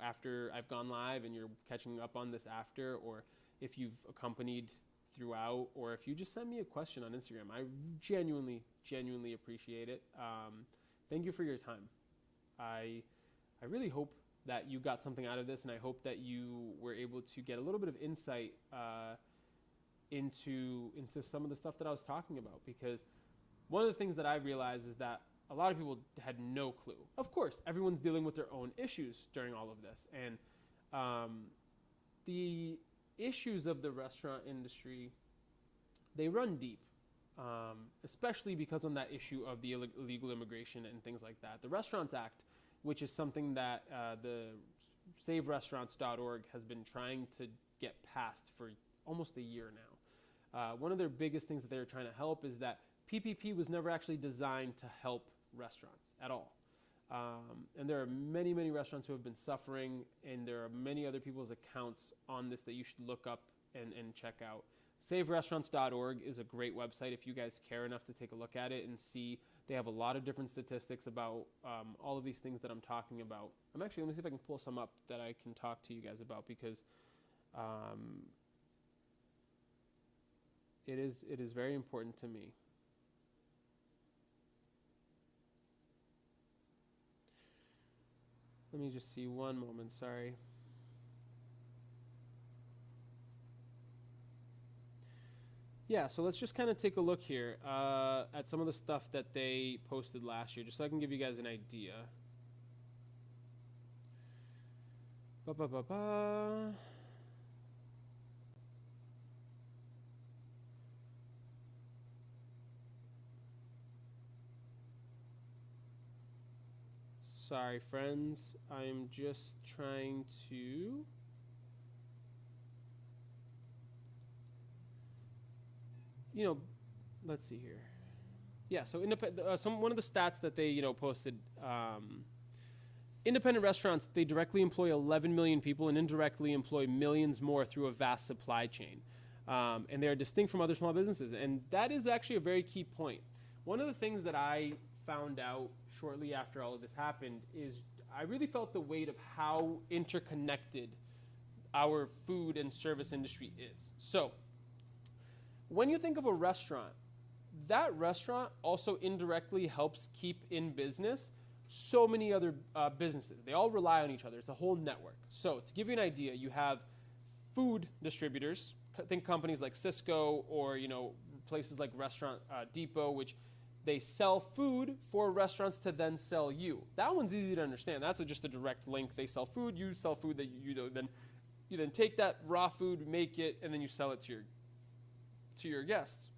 after I've gone live and you're catching up on this after, or if you've accompanied throughout, or if you just send me a question on Instagram. I genuinely appreciate it. Thank you for your time. I really hope that you got something out of this, and I hope that you were able to get a little bit of insight into some of the stuff that I was talking about, because one of the things that I realized is that a lot of people had no clue. Of course, everyone's dealing with their own issues during all of this, and the issues of the restaurant industry, they run deep, especially because on that issue of the illegal immigration and things like that. The Restaurants Act, which is something that the SaveRestaurants.org has been trying to get passed for almost a year now. One of their biggest things that they were trying to help is that PPP was never actually designed to help restaurants at all. And there are many, many restaurants who have been suffering, and there are many other people's accounts on this that you should look up and check out. SaveRestaurants.org is a great website if you guys care enough to take a look at it and see. They have a lot of different statistics about all of these things that I'm talking about. Let me see if I can pull some up that I can talk to you guys about, because it is very important to me. Let me just see one moment, sorry. Yeah, so let's just kind of take a look here at some of the stuff that they posted last year, just so I can give you guys an idea. Sorry, friends. I'm just trying to... let's see here. Yeah, so one of the stats that they, posted independent restaurants, they directly employ 11 million people and indirectly employ millions more through a vast supply chain. And they are distinct from other small businesses. And that is actually a very key point. One of the things that I found out shortly after all of this happened is I really felt the weight of how interconnected our food and service industry is. So when you think of a restaurant, that restaurant also indirectly helps keep in business so many other businesses. They all rely on each other. It's a whole network. So to give you an idea, you have food distributors. Think companies like Cisco or places like Restaurant Depot, which they sell food for restaurants to then sell you. That one's easy to understand. That's just a direct link. They sell food, you sell food. That you then take that raw food, make it, and then you sell it to your guests.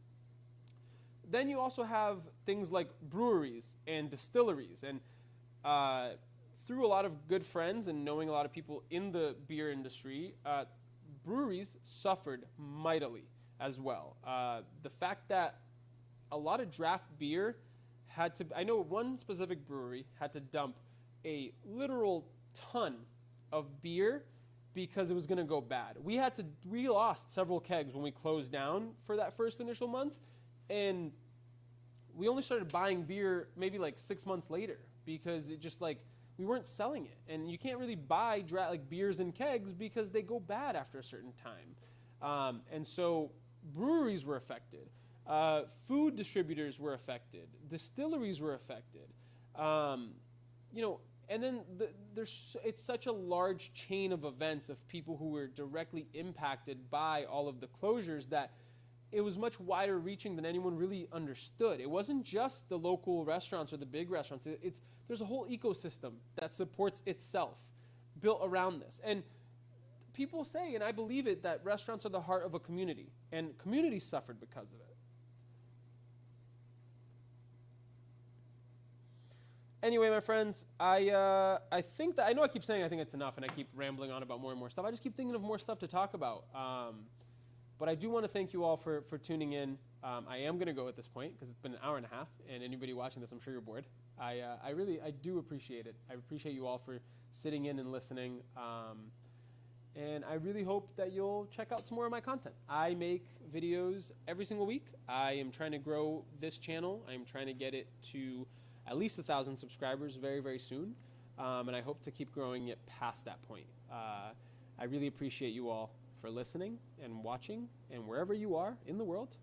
Then you also have things like breweries and distilleries. And through a lot of good friends and knowing a lot of people in the beer industry, breweries suffered mightily as well. The fact that a lot of draft beer I know one specific brewery had to dump a literal ton of beer because it was going to go bad. We lost several kegs when we closed down for that first initial month, and we only started buying beer maybe like 6 months later because it just we weren't selling it. And you can't really buy beers in kegs because they go bad after a certain time. And so breweries were affected. Food distributors were affected. Distilleries were affected. And then it's such a large chain of events of people who were directly impacted by all of the closures that it was much wider reaching than anyone really understood. It wasn't just the local restaurants or the big restaurants. There's a whole ecosystem that supports itself built around this. And people say, and I believe it, that restaurants are the heart of a community, and communities suffered because of it. Anyway, my friends, I think that I know I keep saying I think it's enough, and I keep rambling on about more and more stuff. I just keep thinking of more stuff to talk about. But I do want to thank you all for tuning in. I am going to go at this point because it's been an hour and a half, and anybody watching this, I'm sure you're bored. I do appreciate it. I appreciate you all for sitting in and listening. And I really hope that you'll check out some more of my content. I make videos every single week. I am trying to grow this channel. I'm trying to get it to at least 1,000 subscribers very, very soon. And I hope to keep growing it past that point. I really appreciate you all for listening and watching, and wherever you are in the world,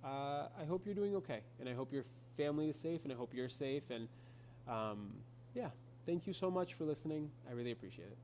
I hope you're doing okay, and I hope your family is safe, and I hope you're safe, and yeah, thank you so much for listening. I really appreciate it.